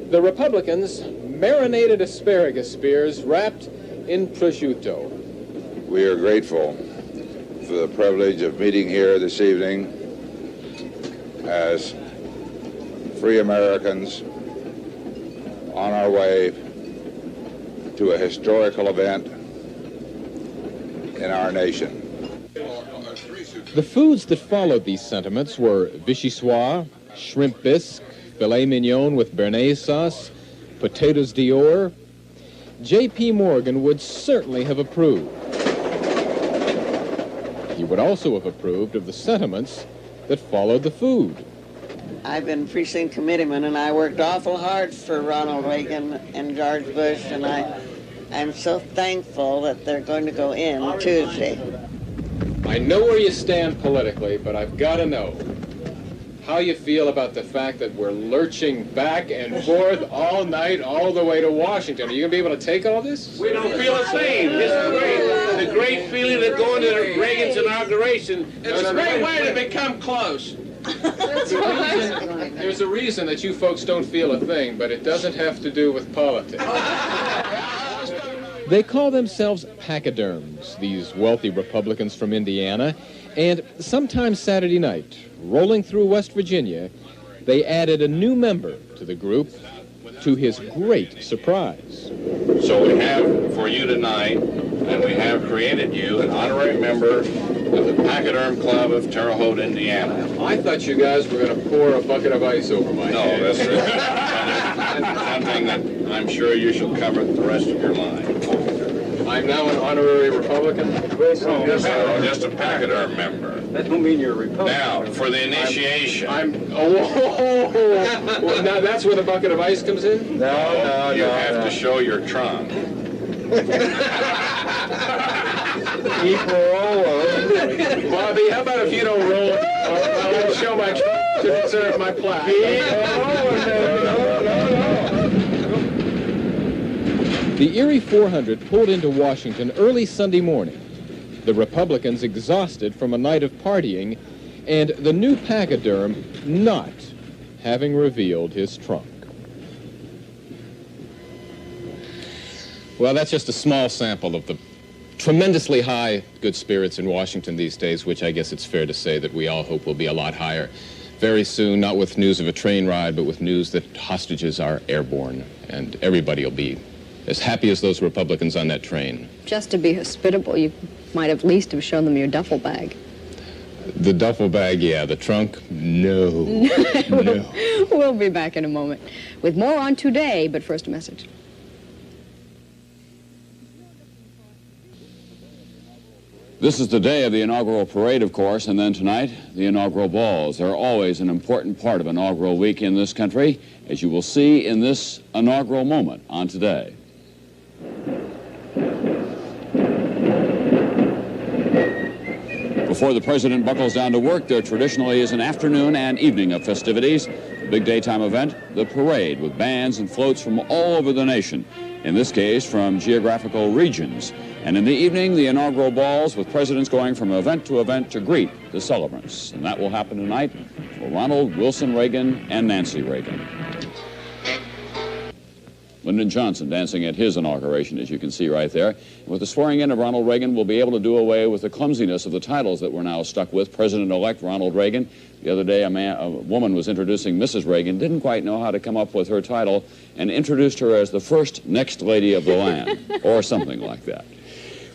The Republicans, marinated asparagus spears wrapped in prosciutto. We are grateful for the privilege of meeting here this evening as free Americans on our way to a historical event in our nation. The foods that followed these sentiments were vichyssoise, shrimp bisque, filet mignon with béarnaise sauce, potatoes d'or. J.P. Morgan would certainly have approved. He would also have approved of the sentiments that followed the food. I've been precinct committeeman, and I worked awful hard for Ronald Reagan and George Bush, and I'm so thankful that they're going to go in Tuesday. I know where you stand politically, but I've got to know how you feel about the fact that we're lurching back and forth all night, all the way to Washington. Are you going to be able to take all this? We don't feel a thing. This is great. The great feeling of going to Reagan's inauguration. It's a great way to become close. There's a reason that you folks don't feel a thing, but it doesn't have to do with politics. They call themselves pachyderms, these wealthy Republicans from Indiana, and sometime Saturday night, rolling through West Virginia, they added a new member to the group, to his great surprise. So we have for you tonight, and we have created you an honorary member of the Pachyderm Club of Terre Haute, Indiana. I thought you guys were going to pour a bucket of ice over my head. No, that's something that I'm sure you shall cover the rest of your life. I'm now an honorary Republican? Just a Pachyderm member. That don't mean you're a Republican. Now, for the initiation. Well, now that's where the bucket of ice comes in? You have to show your trunk. Bobby, how about if you don't roll it? I'll show my trunk to conserve my plaque. The Erie 400 pulled into Washington early Sunday morning. The Republicans exhausted from a night of partying, and the new pachyderm not having revealed his trunk. Well, that's just a small sample of the tremendously high good spirits in Washington these days, which I guess it's fair to say that we all hope will be a lot higher very soon, not with news of a train ride, but with news that hostages are airborne, and everybody will be as happy as those Republicans on that train. Just to be hospitable, you might at least have shown them your duffel bag. The duffel bag, yeah. The trunk, no. No. We'll be back in a moment with more on Today, but first a message. This is the day of the inaugural parade, of course, and then tonight, the inaugural balls. They're always an important part of inaugural week in this country, as you will see in this inaugural moment on Today. Before the president buckles down to work, there traditionally is an afternoon and evening of festivities. The big daytime event, the parade, with bands and floats from all over the nation, in this case from geographical regions. And in the evening, the inaugural balls, with presidents going from event to greet the celebrants. And that will happen tonight for Ronald Wilson Reagan and Nancy Reagan. Lyndon Johnson dancing at his inauguration, as you can see right there. With the swearing in of Ronald Reagan, we'll be able to do away with the clumsiness of the titles that we're now stuck with. President-elect Ronald Reagan. The other day, a woman was introducing Mrs. Reagan, didn't quite know how to come up with her title, and introduced her as the first next lady of the land, or something like that.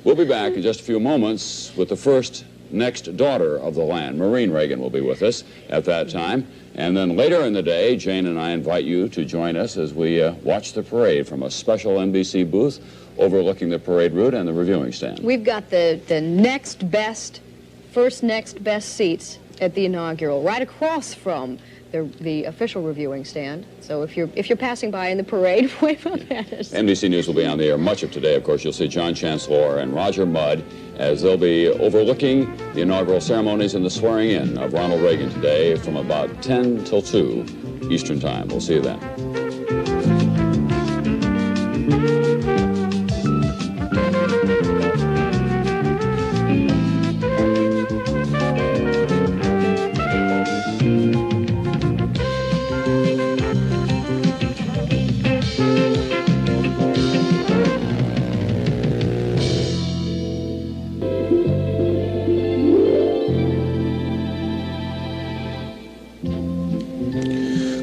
We'll be back in just a few moments with the first next daughter of the land. Maureen Reagan will be with us at that time. And then later in the day, Jane and I invite you to join us as we watch the parade from a special NBC booth overlooking the parade route and the reviewing stand. We've got the first next best seats at the inaugural, right across from the official reviewing stand. So if you're passing by in the parade, wave up at us. NBC News will be on the air much of today. Of course, you'll see John Chancellor and Roger Mudd as they'll be overlooking the inaugural ceremonies and the swearing in of Ronald Reagan today from about 10 till 2 Eastern Time. We'll see you then.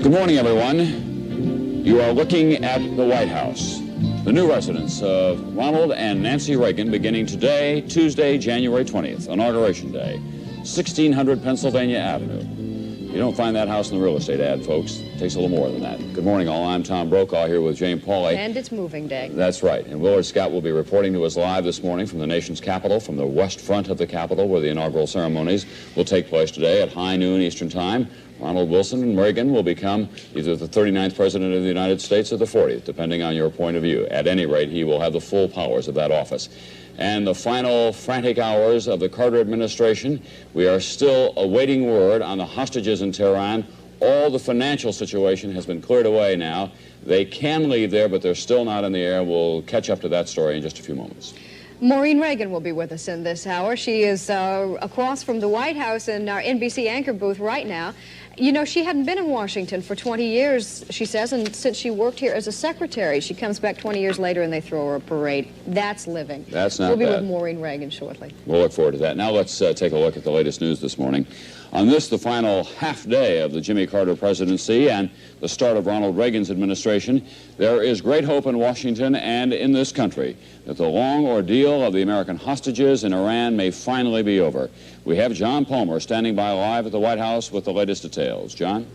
Good morning, everyone. You are looking at the White House. The new residence of Ronald and Nancy Reagan beginning today, Tuesday, January 20th, Inauguration Day, 1600 Pennsylvania Avenue. You don't find that house in the real estate ad, folks. It takes a little more than that. Good morning, all. I'm Tom Brokaw here with Jane Pauley. And it's moving day. That's right. And Willard Scott will be reporting to us live this morning from the nation's capital, from the west front of the Capitol, where the inaugural ceremonies will take place today at high noon Eastern Time. Ronald Wilson Reagan will become either the 39th President of the United States or the 40th, depending on your point of view. At any rate, he will have the full powers of that office. And the final frantic hours of the Carter administration, we are still awaiting word on the hostages in Tehran. All the financial situation has been cleared away now. They can leave there, but they're still not in the air. We'll catch up to that story in just a few moments. Maureen Reagan will be with us in this hour. She is across from the White House in our NBC anchor booth right now. You know, she hadn't been in Washington for 20 years, she says, and since she worked here as a secretary, she comes back 20 years later and they throw her a parade. That's living. That's not We'll be bad. with Maureen Reagan shortly. We'll look forward to that. Now let's take a look at the latest news this morning. On this, the final half day of the Jimmy Carter presidency and the start of Ronald Reagan's administration, there is great hope in Washington and in this country that the long ordeal of the American hostages in Iran may finally be over. We have John Palmer standing by live at the White House with the latest details. John?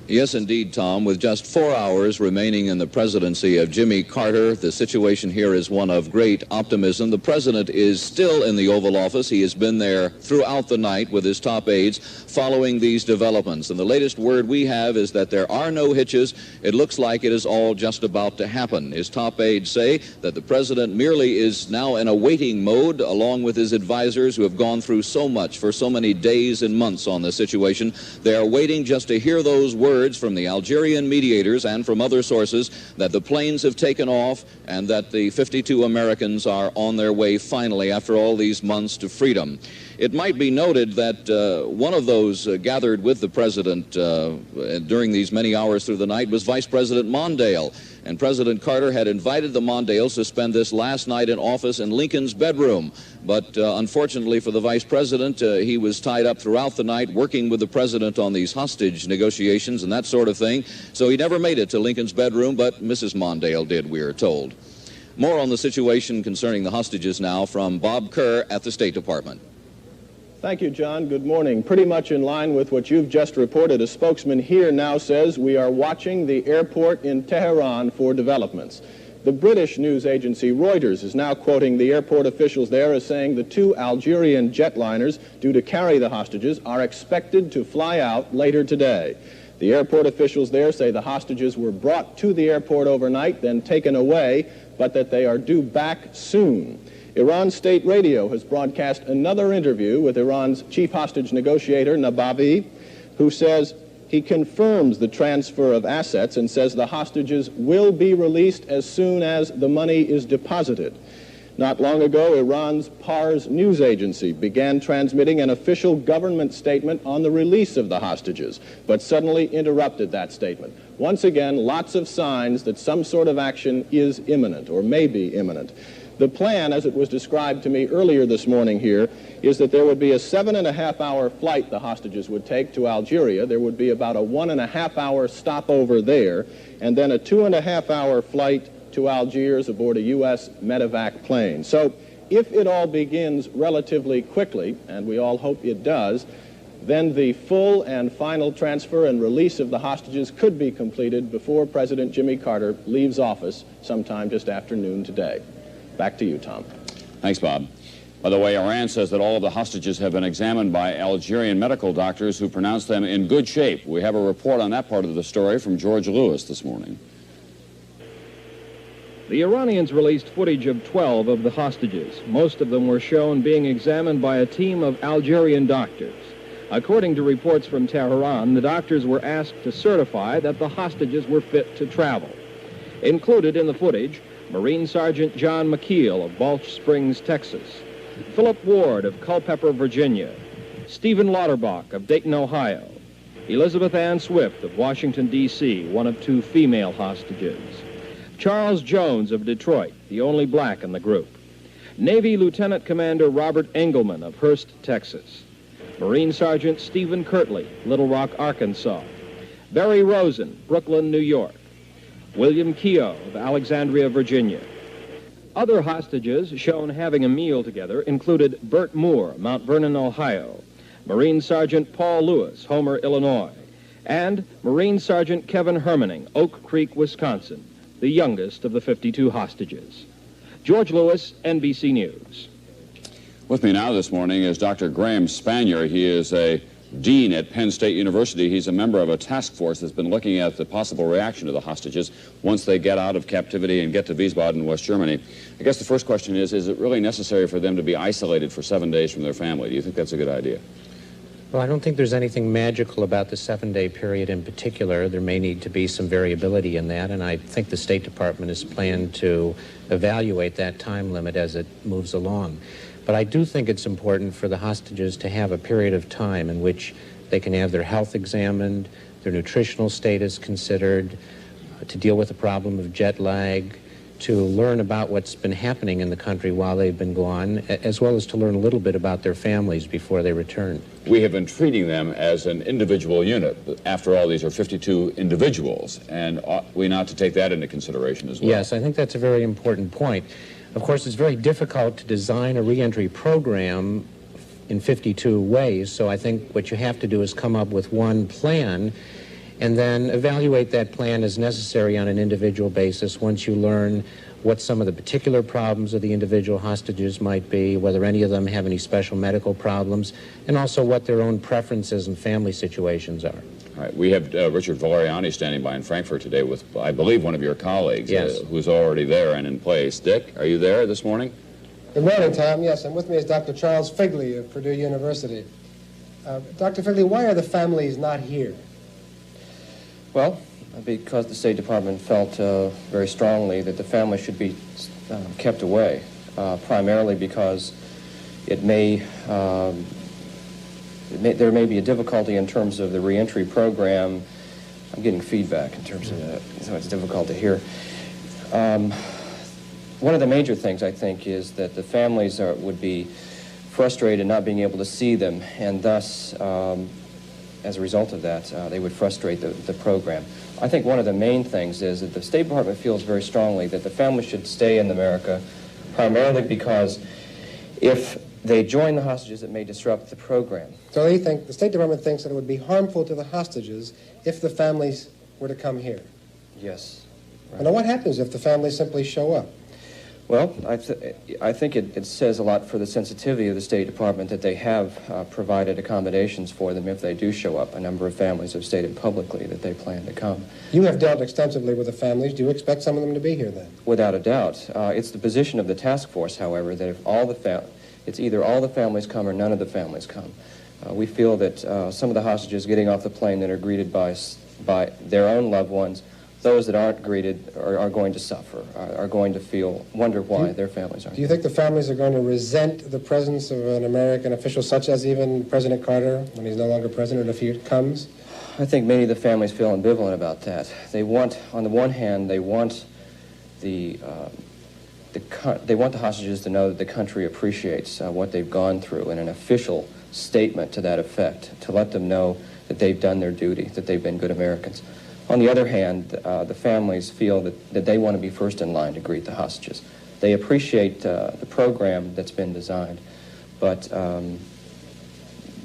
Yes, indeed, Tom. With just 4 hours remaining in the presidency of Jimmy Carter, the situation here is one of great optimism. The president is still in the Oval Office. He has been there throughout the night with his top aides following these developments. And the latest word we have is that there are no hitches. It looks like it is all just about to happen. His top aides say that the president merely is now in a waiting mode, along with his advisors who have gone through so much for so many days and months on the situation. They are waiting just to hear those words from the Algerian mediators and from other sources that the planes have taken off and that the 52 Americans are on their way finally after all these months to freedom. It might be noted that one of those gathered with the president during these many hours through the night was Vice President Mondale. And President Carter had invited the Mondales to spend this last night in office in Lincoln's bedroom. But unfortunately for the vice president, he was tied up throughout the night working with the president on these hostage negotiations and that sort of thing. So he never made it to Lincoln's bedroom, but Mrs. Mondale did, we are told. More on the situation concerning the hostages now from Bob Kerr at the State Department. Thank you, John. Good morning. Pretty much in line with what you've just reported, a spokesman here now says we are watching the airport in Tehran for developments. The British news agency Reuters is now quoting the airport officials there as saying the 2 Algerian jetliners due to carry the hostages are expected to fly out later today. The airport officials there say the hostages were brought to the airport overnight, then taken away, but that they are due back soon. Iran State Radio has broadcast another interview with Iran's chief hostage negotiator, Nabavi, who says he confirms the transfer of assets and says the hostages will be released as soon as the money is deposited. Not long ago, Iran's Pars news agency began transmitting an official government statement on the release of the hostages, but suddenly interrupted that statement. Once again, lots of signs that some sort of action is imminent or may be imminent. The plan, as it was described to me earlier this morning here, is that there would be a 7.5-hour flight the hostages would take to Algeria. There would be about a 1.5-hour stopover there, and then a 2.5-hour flight to Algiers aboard a U.S. medevac plane. So if it all begins relatively quickly, and we all hope it does, then the full and final transfer and release of the hostages could be completed before President Jimmy Carter leaves office sometime just after noon today. Back to you, Tom. Thanks, Bob. By the way, Iran says that all of the hostages have been examined by Algerian medical doctors who pronounced them in good shape. We have a report on that part of the story from George Lewis this morning. The Iranians released footage of 12 of the hostages. Most of them were shown being examined by a team of Algerian doctors. According to reports from Tehran, the doctors were asked to certify that the hostages were fit to travel. Included in the footage, Marine Sergeant John McKeel of Balch Springs, Texas, Philip Ward of Culpeper, Virginia, Stephen Lauterbach of Dayton, Ohio, Elizabeth Ann Swift of Washington, D.C., one of 2 female hostages, Charles Jones of Detroit, the only black in the group, Navy Lieutenant Commander Robert Engelman of Hurst, Texas, Marine Sergeant Stephen Kirtley, Little Rock, Arkansas, Barry Rosen, Brooklyn, New York, William Keogh of Alexandria, Virginia. Other hostages shown having a meal together included Bert Moore, Mount Vernon, Ohio, Marine Sergeant Paul Lewis, Homer, Illinois, and Marine Sergeant Kevin Hermaning, Oak Creek, Wisconsin, the youngest of the 52 hostages. George Lewis, NBC News. With me now this morning is Dr. Graham Spanier. He is a dean at Penn State University. He's a member of a task force that's been looking at the possible reaction of the hostages once they get out of captivity and get to Wiesbaden, West Germany. I guess the first question is it really necessary for them to be isolated for 7 days from their family? Do you think that's a good idea? Well, I don't think there's anything magical about the 7-day period in particular. There may need to be some variability in that, and I think the State Department has planned to evaluate that time limit as it moves along. But I do think it's important for the hostages to have a period of time in which They can have their health examined, their nutritional status considered, to deal with the problem of jet lag, to learn about what's been happening in the country while they've been gone, as well as to learn a little bit about their families before they return. We have been treating them as an individual unit. After all, these are 52 individuals, and ought we not to take that into consideration as well? Yes, I think that's a very important point. Of course, it's very difficult to design a reentry program in 52 ways, so I think what you have to do is come up with one plan and then evaluate that plan as necessary on an individual basis once you learn what some of the particular problems of the individual hostages might be, whether any of them have any special medical problems, and also what their own preferences and family situations are. All right, we have Richard Valeriani standing by in Frankfurt today with, I believe, one of your colleagues, yes, who's already there and in place. Dick, are you there this morning? Good morning, Tom. Yes, and with me is Dr. Charles Figley of Purdue University. Dr. Figley, why are the families not here? Well, because the State Department felt very strongly that the family should be kept away, primarily because there may be a difficulty in terms of the reentry program. I'm getting feedback in terms of that, so it's difficult to hear. One of the major things, I think, is that the families would be frustrated not being able to see them, and thus, as a result of that, they would frustrate the program. I think one of the main things is that the State Department feels very strongly that the family should stay in America, primarily because if they join the hostages, it may disrupt the program. So they think, the State Department thinks that it would be harmful to the hostages if the families were to come here. Yes. Right. Now what happens if the families simply show up? Well, I think it says a lot for the sensitivity of the State Department that they have provided accommodations for them if they do show up. A number of families have stated publicly that they plan to come. You have dealt extensively with the families. Do you expect some of them to be here then? Without a doubt. It's the position of the task force, however, that if it's either all the families come or none of the families come. We feel that some of the hostages getting off the plane that are greeted by their own loved ones, those that aren't greeted are going to suffer, are going to wonder why their families aren't. Do you think the families are going to resent the presence of an American official, such as even President Carter, when he's no longer president, if he comes? I think many of the families feel ambivalent about that. They want, on the one hand, they want the hostages to know that the country appreciates what they've gone through, and an official statement to that effect, to let them know that they've done their duty, that they've been good Americans. On the other hand, the families feel that they want to be first in line to greet the hostages. They appreciate the program that's been designed, but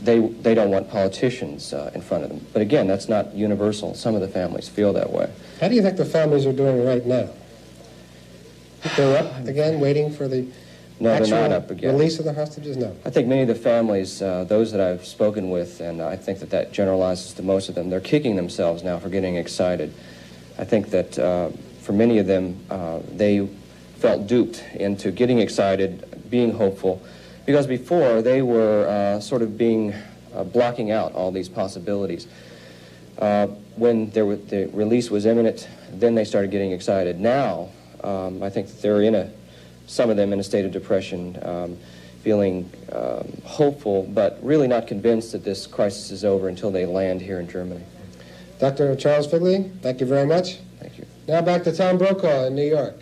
they don't want politicians in front of them. But again, that's not universal. Some of the families feel that way. How do you think the families are doing right now? They're up again, waiting for the No, they're not up again. Release of the hostages? No. I think many of the families, those that I've spoken with, and I think that generalizes to most of them, they're kicking themselves now for getting excited. I think that for many of them, they felt duped into getting excited, being hopeful, because before they were sort of blocking out all these possibilities. When the release was imminent, then they started getting excited. Now, I think that they're some of them in a state of depression, feeling hopeful, but really not convinced that this crisis is over until they land here in Germany. Dr. Charles Figley, thank you very much. Thank you. Now back to Tom Brokaw in New York.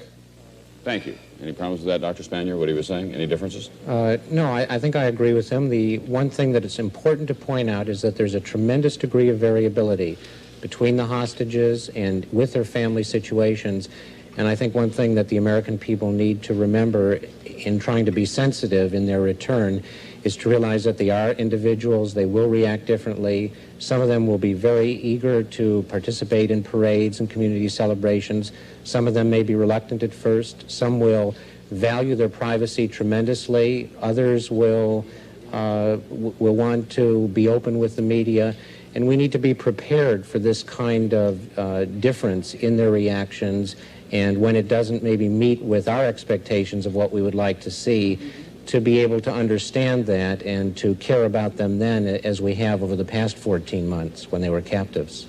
Thank you. Any problems with that, Dr. Spanier, what he was saying? Any differences? No, I think I agree with him. The one thing that it's important to point out is that there's a tremendous degree of variability between the hostages and with their family situations. And I think one thing that the American people need to remember in trying to be sensitive in their return is to realize that they are individuals, they will react differently. Some of them will be very eager to participate in parades and community celebrations. Some of them may be reluctant at first. Some will value their privacy tremendously. Others will want to be open with the media. And we need to be prepared for this kind of difference in their reactions, and when it doesn't maybe meet with our expectations of what we would like to see, to be able to understand that and to care about them then as we have over the past 14 months when they were captives.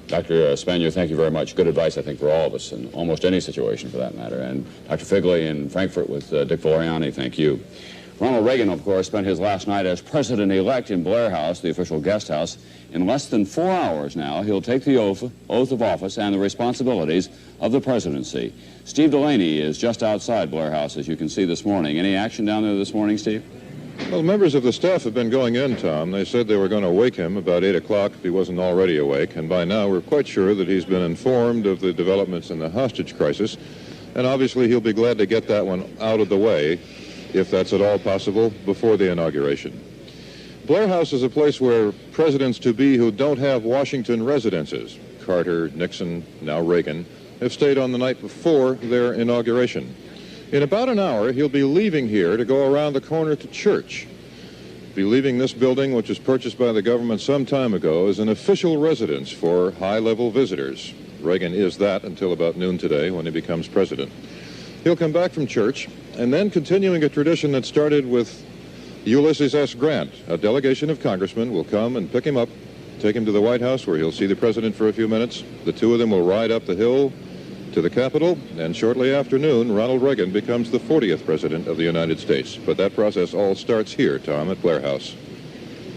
Dr. Spanier, thank you very much. Good advice, I think, for all of us in almost any situation for that matter. And Dr. Figley in Frankfurt with Dick Valeriani, thank you. Ronald Reagan, of course, spent his last night as president-elect in Blair House, the official guest house. In less than 4 hours now, he'll take the oath of office and the responsibilities of the presidency. Steve Delaney is just outside Blair House, as you can see this morning. Any action down there this morning, Steve? Well, members of the staff have been going in, Tom. They said they were going to wake him about 8 o'clock if he wasn't already awake, and by now we're quite sure that he's been informed of the developments in the hostage crisis, and obviously he'll be glad to get that one out of the way, if that's at all possible, before the inauguration. Blair House is a place where presidents-to-be who don't have Washington residences, Carter, Nixon, now Reagan, have stayed on the night before their inauguration. In about an hour, he'll be leaving here to go around the corner to church. Be leaving this building, which was purchased by the government some time ago, as an official residence for high-level visitors. Reagan is that until about noon today, when he becomes president. He'll come back from church, and then continuing a tradition that started with Ulysses S. Grant, a delegation of congressmen will come and pick him up, take him to the White House, where he'll see the president for a few minutes. The two of them will ride up the hill to the Capitol, and shortly after noon, Ronald Reagan becomes the 40th president of the United States. But that process all starts here, Tom, at Blair House.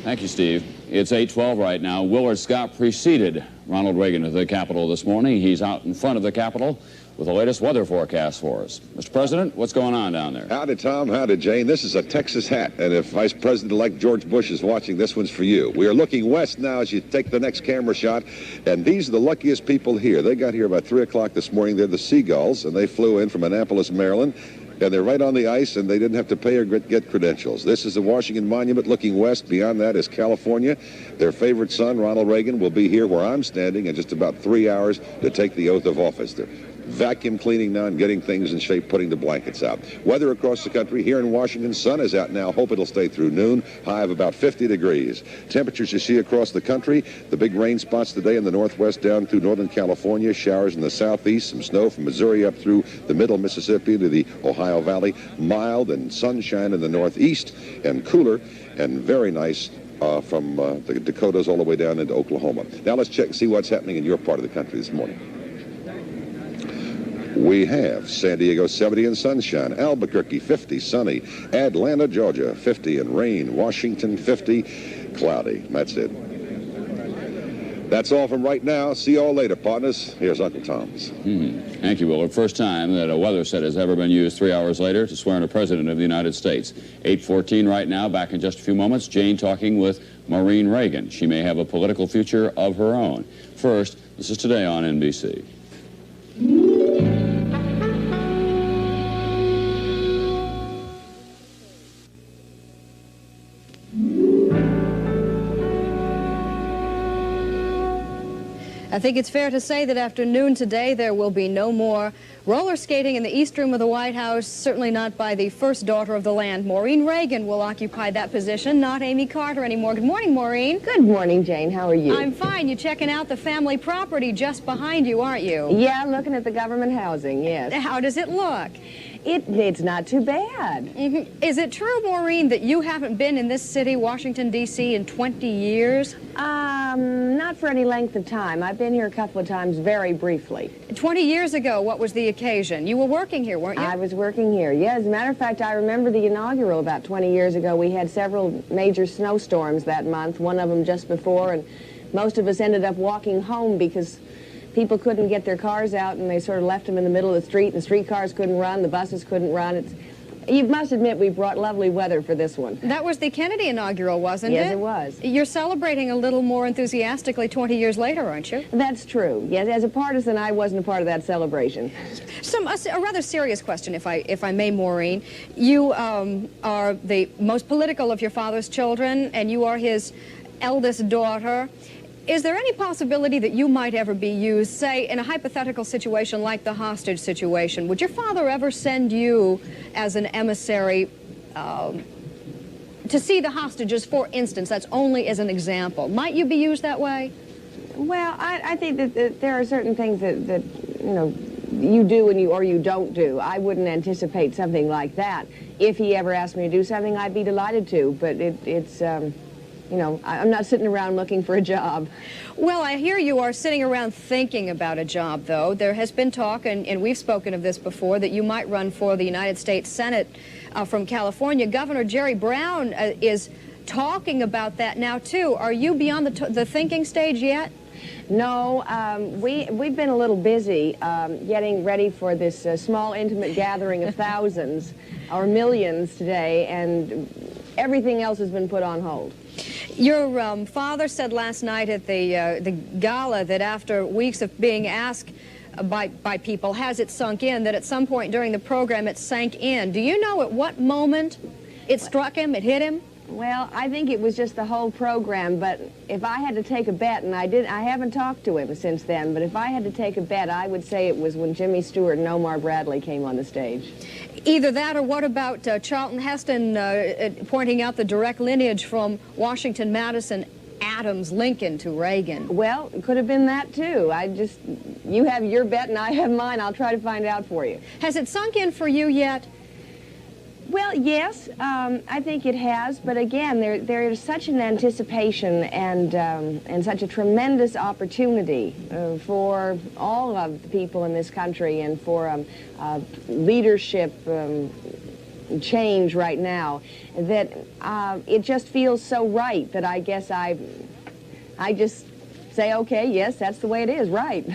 Thank you, Steve. It's 8:12 right now. Willard Scott preceded Ronald Reagan to the Capitol this morning. He's out in front of the Capitol with the latest weather forecast for us. Mr. President, what's going on down there? Howdy, Tom. Howdy, Jane. This is a Texas hat, and if Vice President-elect George Bush is watching, this one's for you. We are looking west now as you take the next camera shot, and these are the luckiest people here. They got here about 3 o'clock this morning. They're the Seagulls, and they flew in from Annapolis, Maryland, and they're right on the ice, and they didn't have to pay or get credentials. This is the Washington Monument looking west. Beyond that is California. Their favorite son, Ronald Reagan, will be here where I'm standing in just about 3 hours to take the oath of office. They're vacuum cleaning now and getting things in shape, putting the blankets out. Weather across the country. Here in Washington, sun is out now. Hope it'll stay through noon. High of about 50 degrees. Temperatures you see across the country. The big rain spots today in the northwest down through northern California. Showers in the southeast. Some snow from Missouri up through the middle Mississippi to the Ohio Valley. Mild and sunshine in the northeast and cooler and very nice from the Dakotas all the way down into Oklahoma. Now let's check and see what's happening in your part of the country this morning. We have San Diego 70 and sunshine, Albuquerque 50 sunny, Atlanta, Georgia 50 and rain, Washington 50 cloudy. That's it. That's all from right now. See you all later, partners. Here's Uncle Tom's. Thank you, Willard. First time that a weather set has ever been used 3 hours later to swear in a president of the United States. 8:14 right now. Back in just a few moments. Jane talking with Maureen Reagan. She may have a political future of her own. First, this is Today on NBC. I think it's fair to say that after noon today, there will be no more roller skating in the East Room of the White House, certainly not by the first daughter of the land. Maureen Reagan will occupy that position, not Amy Carter anymore. Good morning, Maureen. Good morning, Jane. How are you? I'm fine. You're checking out the family property just behind you, aren't you? Yeah, looking at the government housing, yes. How does it look? It's not too bad. Is it true, Maureen, that you haven't been in this city, Washington, D.C., in 20 years? Not for any length of time. I've been here a couple of times very briefly. 20 years ago, what was the occasion? You were working here, weren't you? I was working here, yeah. As a matter of fact, I remember the inaugural about 20 years ago. We had several major snowstorms that month, one of them just before, and most of us ended up walking home because people couldn't get their cars out, and they sort of left them in the middle of the street. The streetcars couldn't run, the buses couldn't run. You must admit we brought lovely weather for this one. That was the Kennedy inaugural, wasn't it? Yes, it was. You're celebrating a little more enthusiastically 20 years later, aren't you? That's true. Yes, as a partisan, I wasn't a part of that celebration. A rather serious question, if I may, Maureen. You are the most political of your father's children, and you are his eldest daughter. Is there any possibility that you might ever be used, say, in a hypothetical situation like the hostage situation? Would your father ever send you as an emissary to see the hostages, for instance? That's only as an example. Might you be used that way? Well, I think that there are certain things that you know, you do or you don't do. I wouldn't anticipate something like that. If he ever asked me to do something, I'd be delighted to, but it's... you know, I'm not sitting around looking for a job. Well, I hear you are sitting around thinking about a job, though. There has been talk, and we've spoken of this before, that you might run for the United States Senate from California. Governor Jerry Brown is talking about that now, too. Are you beyond the thinking stage yet? No, we've been a little busy getting ready for this small, intimate gathering of thousands or millions today, and everything else has been put on hold. Your father said last night at the gala that after weeks of being asked by people, has it sunk in, that at some point during the program it sank in. Do you know at what moment it struck him, it hit him? Well, I think it was just the whole program, but if I had to take a bet, and I haven't talked to him since then, but if I had to take a bet, I would say it was when Jimmy Stewart and Omar Bradley came on the stage. Either that, or what about Charlton Heston pointing out the direct lineage from Washington, Madison, Adams, Lincoln to Reagan? Well, it could have been that, too. You have your bet and I have mine. I'll try to find out for you. Has it sunk in for you yet? Well, yes, I think it has, but again, there is such an anticipation and such a tremendous opportunity for all of the people in this country and for leadership change right now that it just feels so right that I guess I just say, okay, yes, that's the way it is, right.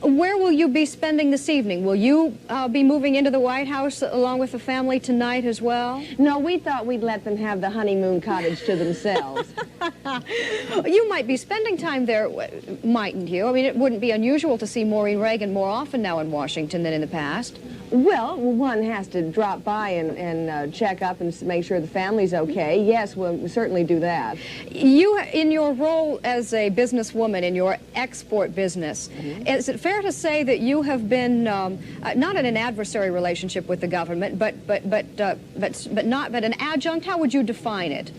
Where will you be spending this evening? Will you be moving into the White House along with the family tonight as well? No, we thought we'd let them have the honeymoon cottage to themselves. You might be spending time there, mightn't you? I mean, it wouldn't be unusual to see Maureen Reagan more often now in Washington than in the past. Well, one has to drop by and check up and make sure the family's okay. Yes, we'll certainly do that. You, in your role as a businesswoman in your export business, is it fair to say that you have been not in an adversary relationship with the government, but an adjunct? How would you define it?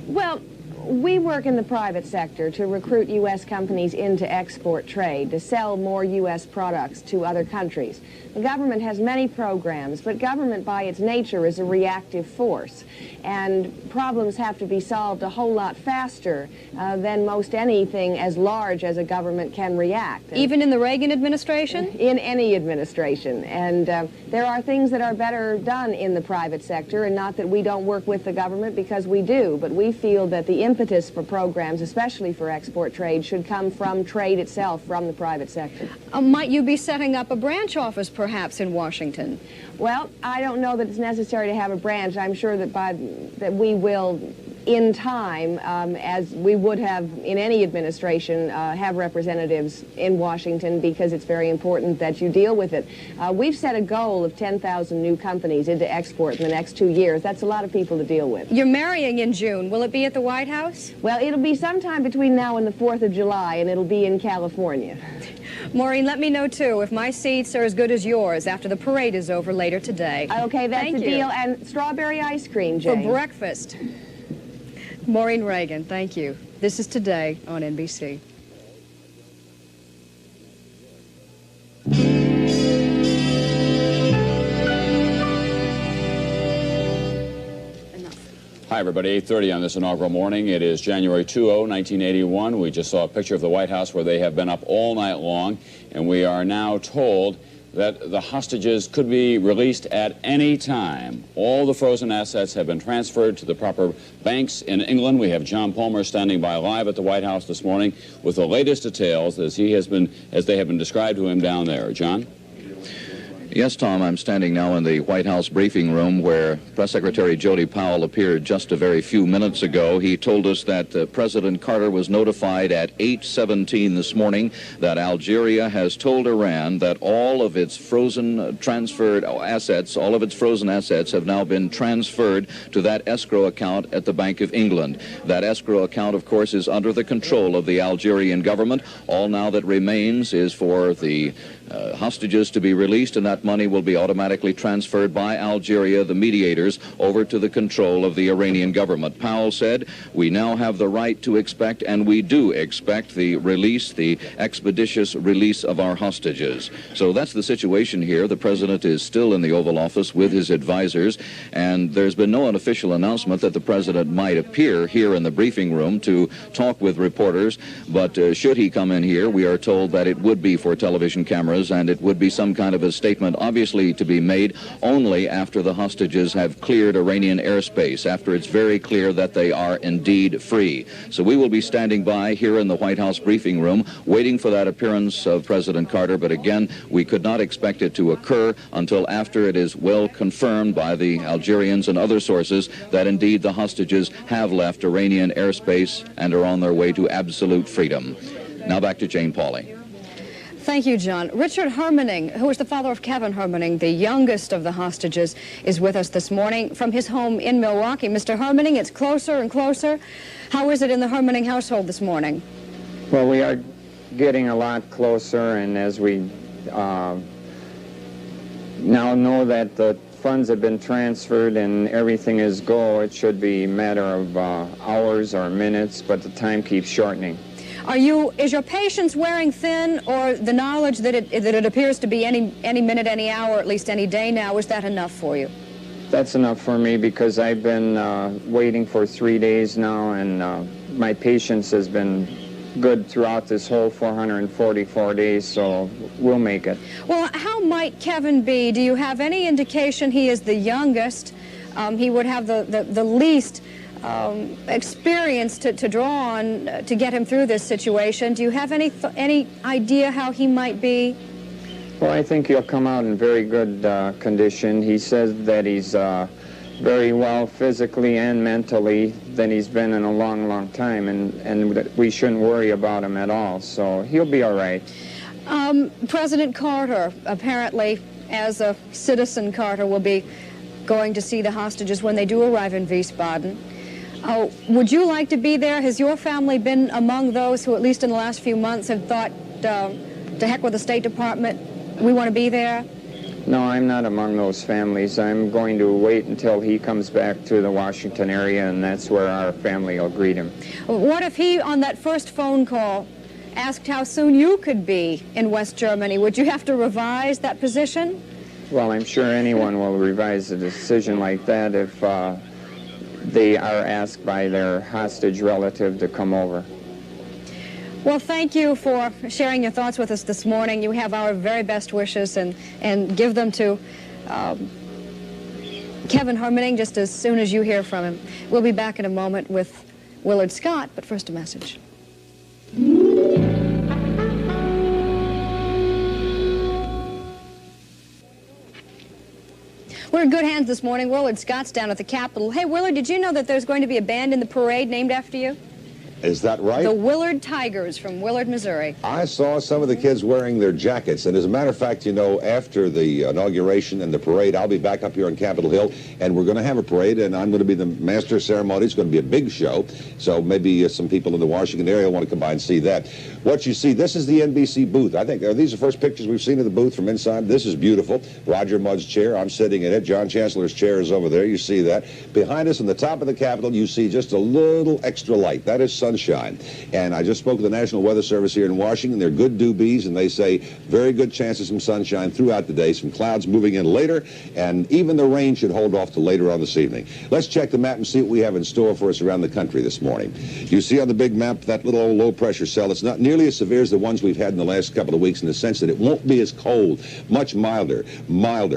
Well, we work in the private sector to recruit U.S. companies into export trade, to sell more U.S. products to other countries. The government has many programs, but government by its nature is a reactive force, and problems have to be solved a whole lot faster than most anything as large as a government can react. Even in the Reagan administration? In any administration. And there are things that are better done in the private sector, and not that we don't work with the government, because we do, but we feel that the impetus for programs, especially for export trade, should come from trade itself, from the private sector. Might you be setting up a branch office, perhaps, in Washington? Well, I don't know that it's necessary to have a branch. I'm sure that that we will, in time, as we would have in any administration, have representatives in Washington, because it's very important that you deal with it. We've set a goal of 10,000 new companies into export in the next 2 years. That's a lot of people to deal with. You're marrying in June. Will it be at the White House? Well, it'll be sometime between now and the 4th of July, and it'll be in California. Maureen, let me know, too, if my seats are as good as yours after the parade is over later today. Okay, that's the deal. And strawberry ice cream, Jane. For breakfast. Maureen Reagan, thank you. This is Today on NBC. Hi, everybody. 8:30 on this inaugural morning. It is January 20, 1981. We just saw a picture of the White House where they have been up all night long, and we are now told that the hostages could be released at any time. All the frozen assets have been transferred to the proper banks in England. We have John Palmer standing by live at the White House this morning with the latest details as they have been described to him down there. John? Yes, Tom, I'm standing now in the White House briefing room where Press Secretary Jody Powell appeared just a very few minutes ago. He told us that President Carter was notified at 8:17 this morning that Algeria has told Iran that all of its frozen transferred assets, all of its frozen assets have now been transferred to that escrow account at the Bank of England. That escrow account, of course, is under the control of the Algerian government. All now that remains is for the hostages to be released, and that money will be automatically transferred by Algeria, the mediators, over to the control of the Iranian government. Powell said, we now have the right to expect, and we do expect, the release, the expeditious release of our hostages. So that's the situation here. The president is still in the Oval Office with his advisors, and there's been no unofficial announcement that the president might appear here in the briefing room to talk with reporters, but should he come in here, we are told that it would be for television cameras cameras, and it would be some kind of a statement obviously to be made only after the hostages have cleared Iranian airspace, after it's very clear that they are indeed free. So we will be standing by here in the White House briefing room, waiting for that appearance of President Carter, but again, we could not expect it to occur until after it is well confirmed by the Algerians and other sources that indeed the hostages have left Iranian airspace and are on their way to absolute freedom. Now back to Jane Pauley. Thank you, John. Richard Hermaning, who is the father of Kevin Hermaning, the youngest of the hostages, is with us this morning from his home in Milwaukee. Mr. Hermaning, it's closer and closer. How is it in the Hermaning household this morning? Well, we are getting a lot closer, and as we now know that the funds have been transferred and everything is go, it should be a matter of hours or minutes, but the time keeps shortening. Is your patience wearing thin, or the knowledge that it appears to be any minute, any hour, at least any day now, is that enough for you? That's enough for me, because I've been waiting for 3 days now, and my patience has been good throughout this whole 444 days, so we'll make it. Well, how might Kevin be? Do you have any indication? He is the youngest. He would have the least experience to draw on to get him through this situation. Do you have any idea how he might be? Well, I think he'll come out in very good condition. He says that he's very well physically and mentally than he's been in a long, long time, and we shouldn't worry about him at all, so he'll be all right. President Carter, apparently, as a citizen, Carter will be going to see the hostages when they do arrive in Wiesbaden. Would you like to be there? Has your family been among those who, at least in the last few months, have thought, to heck with the State Department, we want to be there? No, I'm not among those families. I'm going to wait until he comes back to the Washington area, and that's where our family will greet him. What if he, on that first phone call, asked how soon you could be in West Germany? Would you have to revise that position? Well, I'm sure anyone will revise a decision like that if they are asked by their hostage relative to come over. Well, thank you for sharing your thoughts with us this morning. You have our very best wishes, and give them to Kevin Hermaning just as soon as you hear from him. We'll be back in a moment with Willard Scott, but first a message. We're in good hands this morning. Willard Scott's down at the Capitol. Hey, Willard, did you know that there's going to be a band in the parade named after you? Is that right? The Willard Tigers from Willard, Missouri. I saw some of the kids wearing their jackets, and as a matter of fact, you know, after the inauguration and the parade, I'll be back up here on Capitol Hill, and we're going to have a parade, and I'm going to be the master of ceremony. It's going to be a big show, so maybe some people in the Washington area want to come by and see that. What you see, this is the NBC booth. I think these are the first pictures we've seen of the booth from inside. This is beautiful. Roger Mudd's chair, I'm sitting in it. John Chancellor's chair is over there. You see that. Behind us on the top of the Capitol, you see just a little extra light. That is sunshine. And I just spoke to the National Weather Service here in Washington. They're good doobies, and they say very good chances of some sunshine throughout the day, some clouds moving in later, and even the rain should hold off to later on this evening. Let's check the map and see what we have in store for us around the country this morning. You see on the big map that little old low-pressure cell. It's not nearly as severe as the ones we've had in the last couple of weeks in the sense that it won't be as cold, much milder,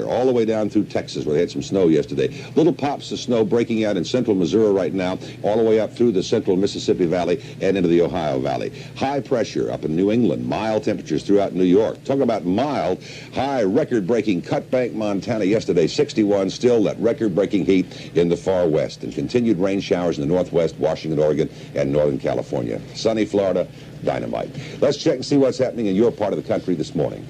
all the way down through Texas where they had some snow yesterday. Little pops of snow breaking out in central Missouri right now, all the way up through the central Mississippi Valley and into the Ohio Valley. High pressure up in New England, mild temperatures throughout New York. Talk about mild, high record-breaking Cut Bank, Montana yesterday, 61, still that record-breaking heat in the far west, and continued rain showers in the northwest, Washington, Oregon, and northern California. Sunny Florida, dynamite. Let's check and see what's happening in your part of the country this morning.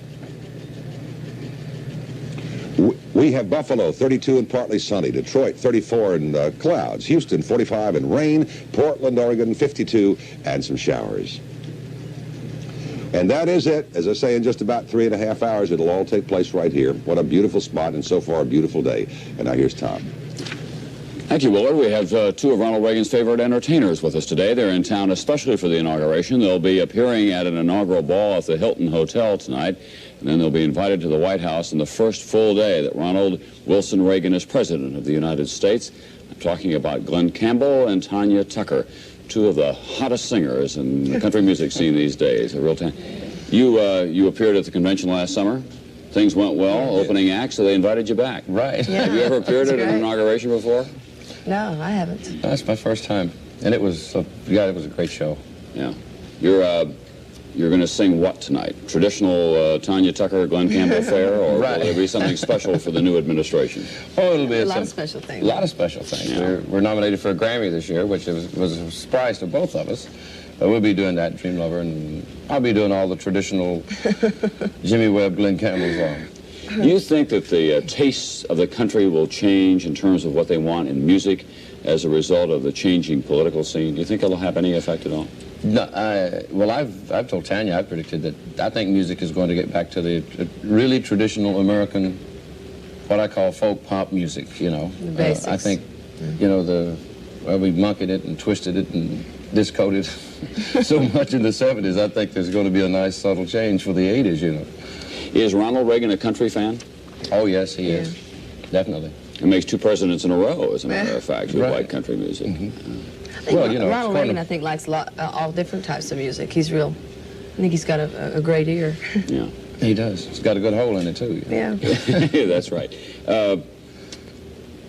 We have Buffalo, 32 and partly sunny. Detroit, 34 and clouds. Houston, 45 and rain. Portland, Oregon, 52 and some showers. And that is it. As I say, in just about 3.5 hours, it'll all take place right here. What a beautiful spot, and so far a beautiful day. And now here's Tom. Thank you, Willard. We have two of Ronald Reagan's favorite entertainers with us today. They're in town especially for the inauguration. They'll be appearing at an inaugural ball at the Hilton Hotel tonight, and then they'll be invited to the White House on the first full day that Ronald Wilson Reagan is President of the United States. I'm talking about Glenn Campbell and Tanya Tucker, two of the hottest singers in the country music scene these days. A real You appeared at the convention last summer. Things went well, opening act, so they invited you back. Right. Yeah, have you ever appeared at an inauguration before? No, I haven't. That's my first time, and it was a great show. Yeah. You're going to sing what tonight? Traditional Tanya Tucker, Glenn Campbell fare, or right. will there be something special for the new administration? Oh, it'll be a lot of special things. A lot of special things. Yeah. We're nominated for a Grammy this year, which was a surprise to both of us. But we'll be doing that, Dream Lover, and I'll be doing all the traditional Jimmy Webb, Glenn Campbell songs. Do you think that the tastes of the country will change in terms of what they want in music as a result of the changing political scene? Do you think it'll have any effect at all? No, well, I've told Tanya, I've predicted that I think music is going to get back to the really traditional American, what I call folk pop music, you know. The basics. I think, you know, we monkeyed it and twisted it and discoded so much in the 70s. I think there's going to be a nice subtle change for the 80s, you know. Is Ronald Reagan a country fan? Oh, yes, he is. Definitely. It makes 2 presidents in a row, as a matter of fact, who like country music. Well, you know, Ronald Reagan, I think, likes all different types of music. He's I think he's got a great ear. Yeah. He does. He's got a good hole in it, too. Yeah. That's right.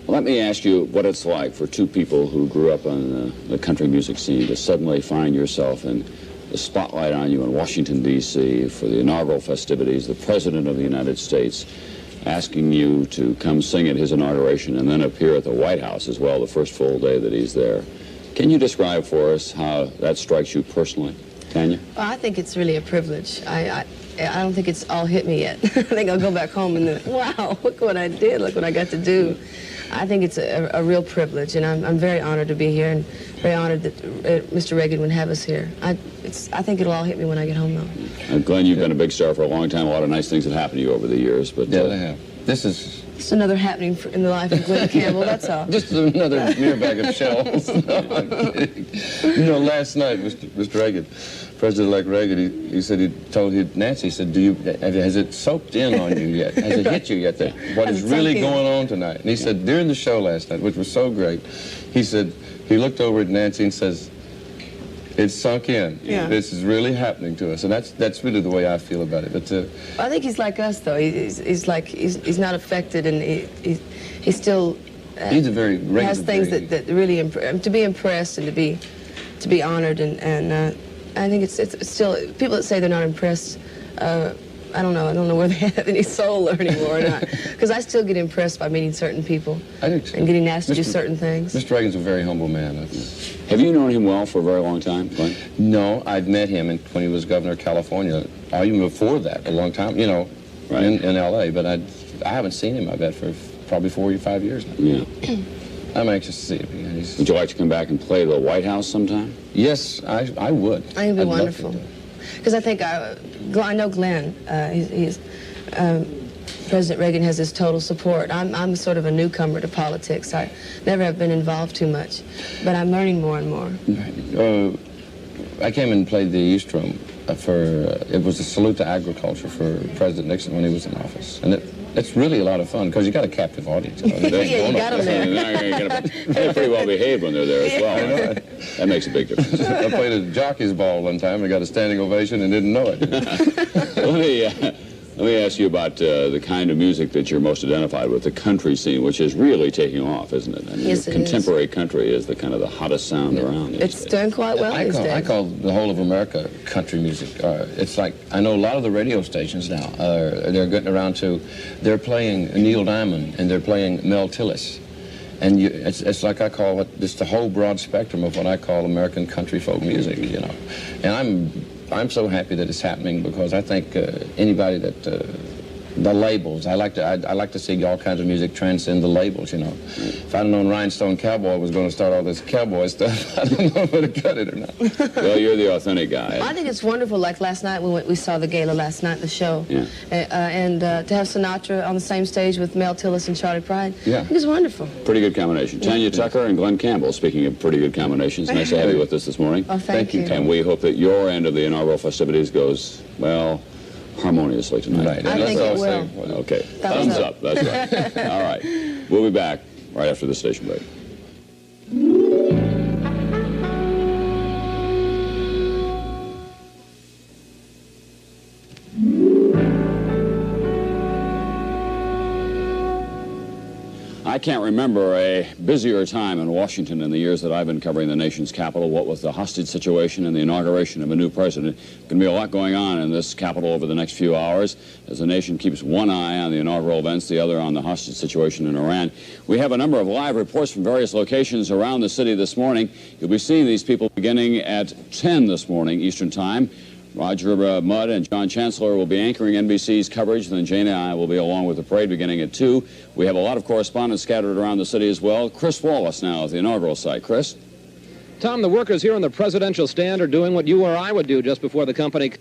Let me ask you what it's like for 2 people who grew up on the country music scene to suddenly find yourself in the spotlight on you in Washington, D.C. for the inaugural festivities, the President of the United States asking you to come sing at his inauguration and then appear at the White House as well the first full day that he's there. Can you describe for us how that strikes you personally, Tanya? Well, I think it's really a privilege. I don't think it's all hit me yet. I think I'll go back home and then, wow, look what I did, look what I got to do. I think it's a real privilege, and I'm very honored to be here, and very honored that Mr. Reagan would have us here. I think it'll all hit me when I get home, though. Glenn, you've been a big star for a long time. A lot of nice things have happened to you over the years, but yeah, they have. This is just another happening in the life of Glenn Campbell. That's all. Just another mere bag of shells. No, I'm kidding. You know, last night, Mr. Reagan, President-elect Reagan, he said Nancy said, has it soaked in on you yet? Has it hit you yet? What is really going on tonight? And he said during the show last night, which was so great, he said he looked over at Nancy and says, it's sunk in. Yeah. This is really happening to us, and that's really the way I feel about it. But I think he's like us, though. He's not affected, and he still he's a very has things that really to be impressed and to be honored, and I think it's still people that say they're not impressed. I don't know whether they have any soul anymore or not, because I still get impressed by meeting certain people and getting asked to do certain things. Mr. Reagan's a very humble man. Have you known him well for a very long time, Glenn? No, I'd met him when he was governor of California, or even before that, a long time, you know, right. in L.A., but I haven't seen him, I bet, for probably 4 or 5 years now. Yeah. I'm anxious to see him. Would you like to come back and play the White House sometime? Yes, I would. I think it'd be wonderful. Because I think I know Glenn. President Reagan has his total support. I'm sort of a newcomer to politics. I never have been involved too much, but I'm learning more and more. I came and played the East Room it was a salute to agriculture for President Nixon when he was in office, and it's really a lot of fun because you got a captive audience. Yeah, you got them there. They're pretty well behaved when they're there as well. I know. That makes a big difference. I played a jockey's ball one time. I got a standing ovation and didn't know it. Let me ask you about the kind of music that you're most identified with, the country scene, which is really taking off, isn't it? I mean, yes, contemporary country is the kind of the hottest sound around. It's doing quite well these days. I call the whole of America country music. It's like, I know a lot of the radio stations now, they're getting around to, they're playing Neil Diamond and they're playing Mel Tillis. And it's like I call it, just the whole broad spectrum of what I call American country folk music, you know. And I'm so happy that it's happening because I think anybody that the labels, I like to see all kinds of music transcend the labels, you know. If I'd known Rhinestone Cowboy was going to start all this cowboy stuff, I don't know if I'd have cut it or not. Well, you're the authentic guy. I think it's wonderful. Like last night, we saw the gala last night, the show. Yeah. And to have Sinatra on the same stage with Mel Tillis and Charlie Pride, yeah. I think it's wonderful. Pretty good combination. Tanya Tucker and Glenn Campbell, speaking of pretty good combinations. Nice to have you with us this morning. Oh, thank you. And we hope that your end of the inaugural festivities goes, well, harmoniously tonight. Right. I think it will. Okay. Thumbs up. That's right. All right. We'll be back right after the station break. I can't remember a busier time in Washington in the years that I've been covering the nation's capital, what with the hostage situation and the inauguration of a new president. There's going to be a lot going on in this capital over the next few hours as the nation keeps one eye on the inaugural events, the other on the hostage situation in Iran. We have a number of live reports from various locations around the city this morning. You'll be seeing these people beginning at 10 this morning Eastern Time. Roger Mudd and John Chancellor will be anchoring NBC's coverage, then Jane and I will be along with the parade beginning at 2. We have a lot of correspondents scattered around the city as well. Chris Wallace now at the inaugural site. Chris? Tom, the workers here on the presidential stand are doing what you or I would do just before the company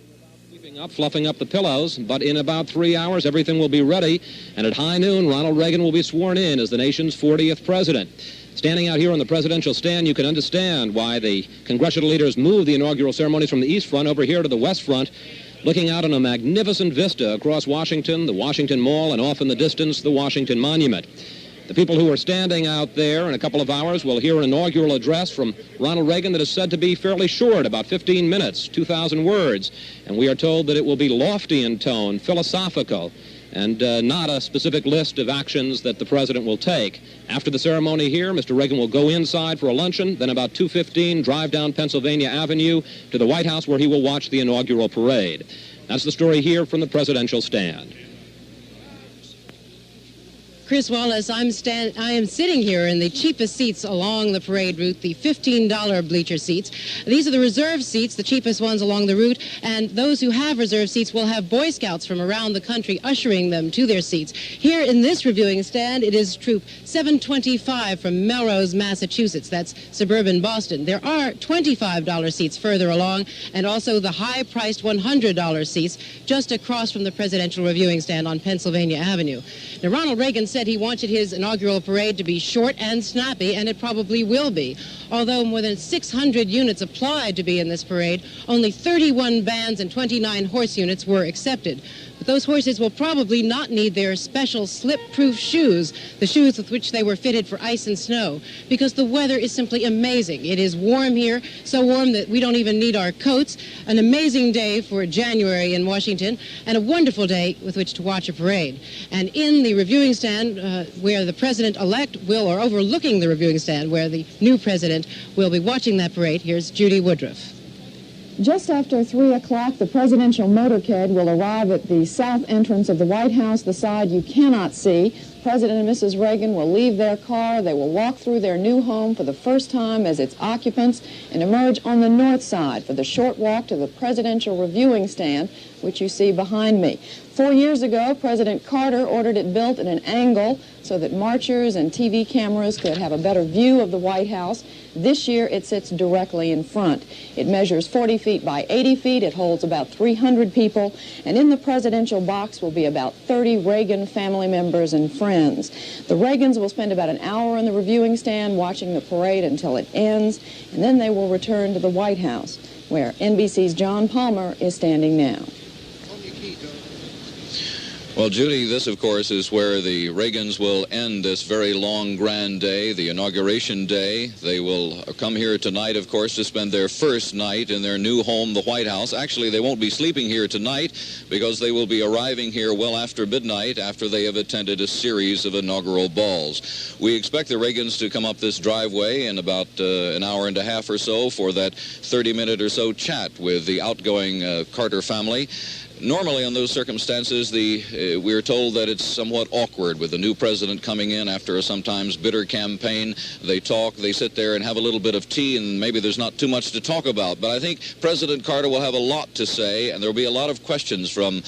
sweeping up, fluffing up the pillows. But in about 3 hours, everything will be ready. And at high noon, Ronald Reagan will be sworn in as the nation's 40th president. Standing out here on the presidential stand, you can understand why the congressional leaders moved the inaugural ceremonies from the East Front over here to the West Front, looking out on a magnificent vista across Washington, the Washington Mall, and off in the distance, the Washington Monument. The people who are standing out there in a couple of hours will hear an inaugural address from Ronald Reagan that is said to be fairly short, about 15 minutes, 2,000 words. And we are told that it will be lofty in tone, philosophical, and not a specific list of actions that the president will take. After the ceremony here, Mr. Reagan will go inside for a luncheon, then about 2:15 drive down Pennsylvania Avenue to the White House where he will watch the inaugural parade. That's the story here from the presidential stand. Chris Wallace, I am sitting here in the cheapest seats along the parade route, the $15 bleacher seats. These are the reserve seats, the cheapest ones along the route, and those who have reserve seats will have Boy Scouts from around the country ushering them to their seats. Here in this reviewing stand, it is Troop 725 from Melrose, Massachusetts. That's suburban Boston. There are $25 seats further along, and also the high-priced $100 seats just across from the presidential reviewing stand on Pennsylvania Avenue. Now, Ronald Reagan said he wanted his inaugural parade to be short and snappy, and it probably will be. Although more than 600 units applied to be in this parade, only 31 bands and 29 horse units were accepted. But those horses will probably not need their special slip-proof shoes, the shoes with which they were fitted for ice and snow, because the weather is simply amazing. It is warm here, so warm that we don't even need our coats. An amazing day for January in Washington, and a wonderful day with which to watch a parade. And in the reviewing stand, where the president-elect will, or overlooking the reviewing stand, where the new president will be watching that parade, here's Judy Woodruff. Just after 3 o'clock, the presidential motorcade will arrive at the south entrance of the White House, the side you cannot see. President and Mrs. Reagan will leave their car. They will walk through their new home for the first time as its occupants and emerge on the north side for the short walk to the presidential reviewing stand, which you see behind me. 4 years ago, President Carter ordered it built at an angle so that marchers and TV cameras could have a better view of the White House. This year, it sits directly in front. It measures 40 feet by 80 feet. It holds about 300 people. And in the presidential box will be about 30 Reagan family members and friends. The Reagans will spend about an hour in the reviewing stand watching the parade until it ends, and then they will return to the White House, where NBC's John Palmer is standing now. Well, Judy, this, of course, is where the Reagans will end this very long, grand day, the inauguration day. They will come here tonight, of course, to spend their first night in their new home, the White House. Actually, they won't be sleeping here tonight because they will be arriving here well after midnight after they have attended a series of inaugural balls. We expect the Reagans to come up this driveway in about an hour and a half or so for that 30-minute or so chat with the outgoing Carter family. Normally, in those circumstances, we're told that it's somewhat awkward with the new president coming in after a sometimes bitter campaign. They talk, they sit there and have a little bit of tea, and maybe there's not too much to talk about. But I think President Carter will have a lot to say, and there will be a lot of questions from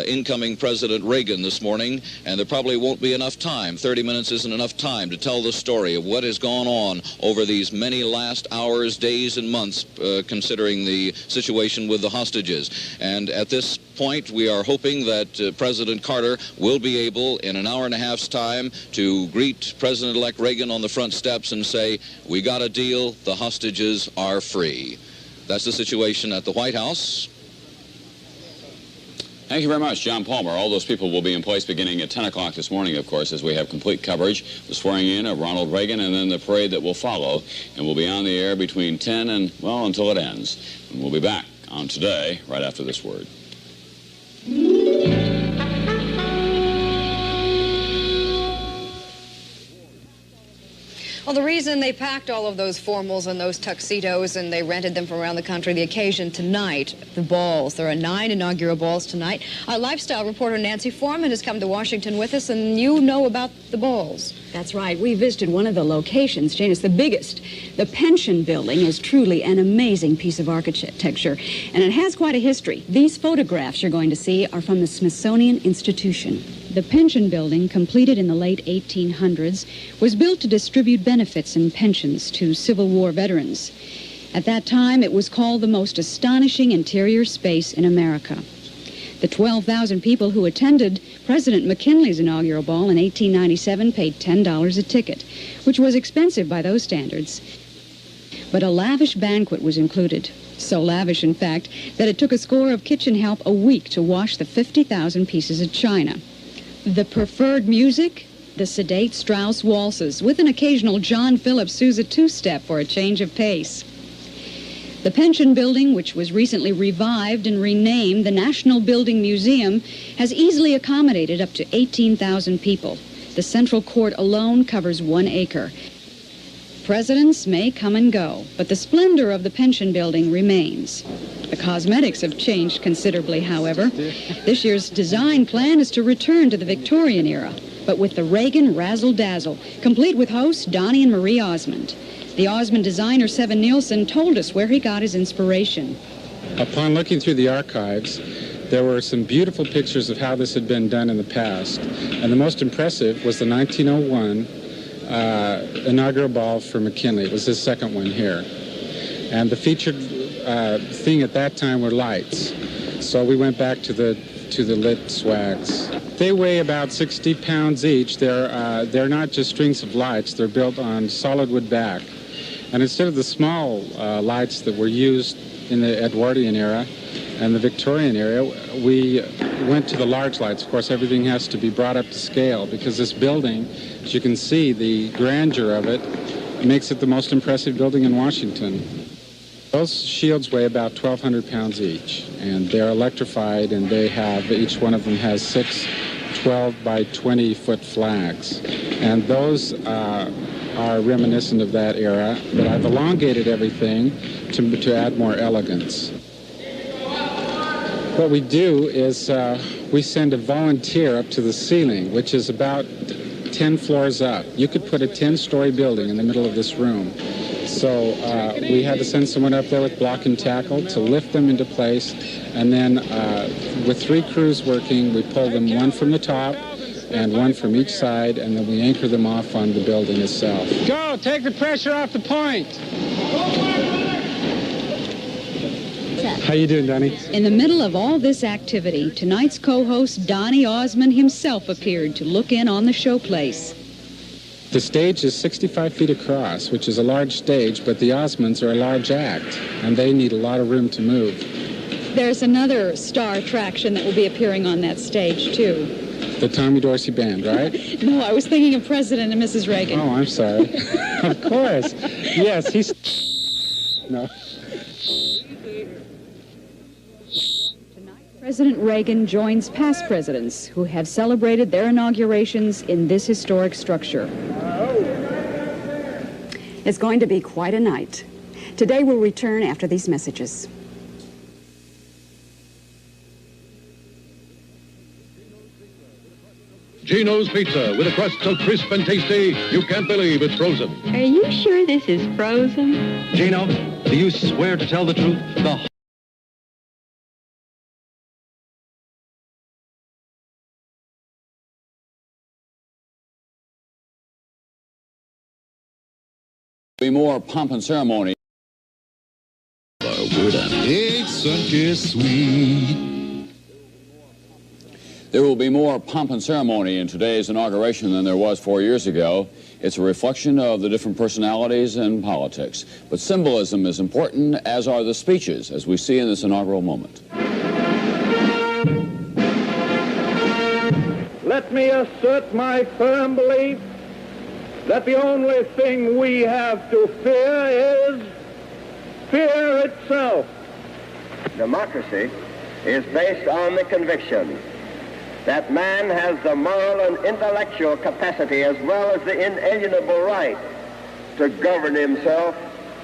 incoming President Reagan this morning, and there probably won't be enough time. 30 minutes isn't enough time to tell the story of what has gone on over these many last hours, days, and months, considering the situation with the hostages. And at this point, we are hoping that President Carter will be able, in an hour and a half's time, to greet President-elect Reagan on the front steps and say, "We got a deal, the hostages are free." That's the situation at the White House. Thank you very much, John Palmer. All those people will be in place beginning at 10 o'clock this morning, of course, as we have complete coverage, the swearing in of Ronald Reagan, and then the parade that will follow. And we'll be on the air between 10 and, well, until it ends. And we'll be back on Today right after this word. Well, the reason they packed all of those formals and those tuxedos and they rented them from around the country, the occasion tonight, the balls. There are 9 inaugural balls tonight. Our lifestyle reporter Nancy Foreman has come to Washington with us, and you know about the balls. That's right. We visited one of the locations, Jane. It's the biggest. The Pension Building is truly an amazing piece of architecture, and it has quite a history. These photographs you're going to see are from the Smithsonian Institution. The Pension Building, completed in the late 1800s, was built to distribute benefits and pensions to Civil War veterans. At that time, it was called the most astonishing interior space in America. The 12,000 people who attended President McKinley's inaugural ball in 1897 paid $10 a ticket, which was expensive by those standards. But a lavish banquet was included. So lavish, in fact, that it took a score of kitchen help a week to wash the 50,000 pieces of china. The preferred music, the sedate Strauss waltzes, with an occasional John Philip Sousa two-step for a change of pace. The Pension Building, which was recently revived and renamed the National Building Museum, has easily accommodated up to 18,000 people. The central court alone covers 1 acre. Presidents may come and go, but the splendor of the Pension Building remains. The cosmetics have changed considerably, however. This year's design plan is to return to the Victorian era, but with the Reagan razzle-dazzle, complete with hosts Donnie and Marie Osmond. The Osmond designer, Seven Nielsen, told us where he got his inspiration. Upon looking through the archives, there were some beautiful pictures of how this had been done in the past, and the most impressive was the 1901 inaugural ball for McKinley. It was his second one here. And the featured thing at that time were lights. So we went back to the lit swags. They weigh about 60 pounds each. They're not just strings of lights. They're built on solid wood back. And instead of the small lights that were used in the Edwardian era and the Victorian era, we went to the large lights. Of course, everything has to be brought up to scale because this building, as you can see, the grandeur of it makes it the most impressive building in Washington. Those shields weigh about 1,200 pounds each, and they're electrified, and each one of them has 6 12 by 20 foot flags. And those are reminiscent of that era, but I've elongated everything to add more elegance. What we do is we send a volunteer up to the ceiling, which is about 10 floors up. You could put a 10-story building in the middle of this room. So we had to send someone up there with block and tackle to lift them into place, and then with 3 crews working, we pull them, 1 from the top and 1 from each side, and then we anchor them off on the building itself. Go! Take the pressure off the point! How you doing, Donnie? In the middle of all this activity, tonight's co-host Donnie Osmond himself appeared to look in on the showplace. The stage is 65 feet across, which is a large stage, but the Osmonds are a large act, and they need a lot of room to move. There's another star attraction that will be appearing on that stage, too. The Tommy Dorsey Band, right? No, I was thinking of President and Mrs. Reagan. Oh, I'm sorry. Of course. Yes, he's... No. President Reagan joins past presidents who have celebrated their inaugurations in this historic structure. It's going to be quite a night. Today we'll return after these messages. Gino's Pizza, with a crust so crisp and tasty, you can't believe it's frozen. Are you sure this is frozen? Gino, do you swear to tell the truth? Be more pomp and ceremony. It's such sweet. There will be more pomp and ceremony in today's inauguration than there was 4 years ago. It's a reflection of the different personalities in politics. But symbolism is important, as are the speeches, as we see in this inaugural moment. Let me assert my firm belief that the only thing we have to fear is fear itself. Democracy is based on the conviction that man has the moral and intellectual capacity as well as the inalienable right to govern himself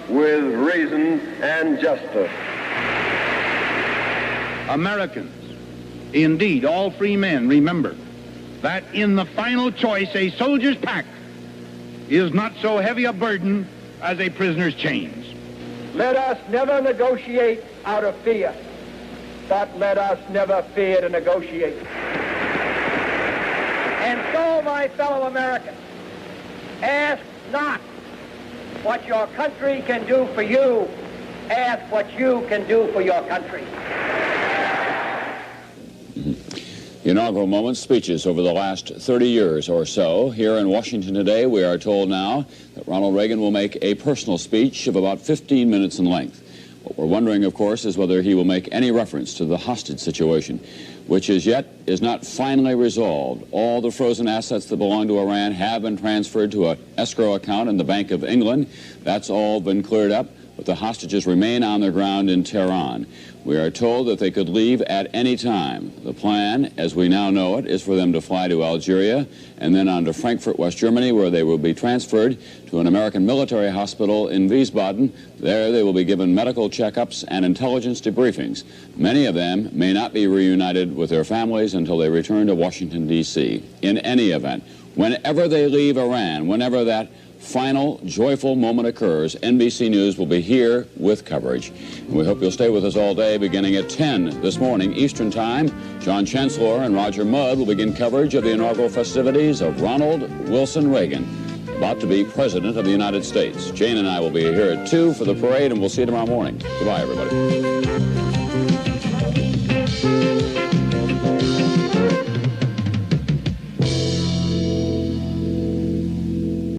with reason and justice. Americans, indeed all free men, remember that in the final choice a soldier's pack is not so heavy a burden as a prisoner's chains. Let us never negotiate out of fear, but let us never fear to negotiate. And so, my fellow Americans, ask not what your country can do for you, ask what you can do for your country. The inaugural moments, speeches over the last 30 years or so. Here in Washington today, we are told now that Ronald Reagan will make a personal speech of about 15 minutes in length. What we're wondering, of course, is whether he will make any reference to the hostage situation, which as yet is not finally resolved. All the frozen assets that belong to Iran have been transferred to an escrow account in the Bank of England. That's all been cleared up, but the hostages remain on the ground in Tehran. We are told that they could leave at any time. The plan, as we now know it, is for them to fly to Algeria and then on to Frankfurt, West Germany, where they will be transferred to an American military hospital in Wiesbaden. There they will be given medical checkups and intelligence debriefings. Many of them may not be reunited with their families until they return to Washington, D.C. In any event, whenever they leave Iran, whenever that final joyful moment occurs, NBC News will be here with coverage. And we hope you'll stay with us all day, beginning at 10 this morning Eastern Time. John Chancellor and Roger Mudd will begin coverage of the inaugural festivities of Ronald Wilson Reagan, about to be President of the United States. Jane and I will be here at 2 for the parade, and we'll see you tomorrow morning. Goodbye, everybody.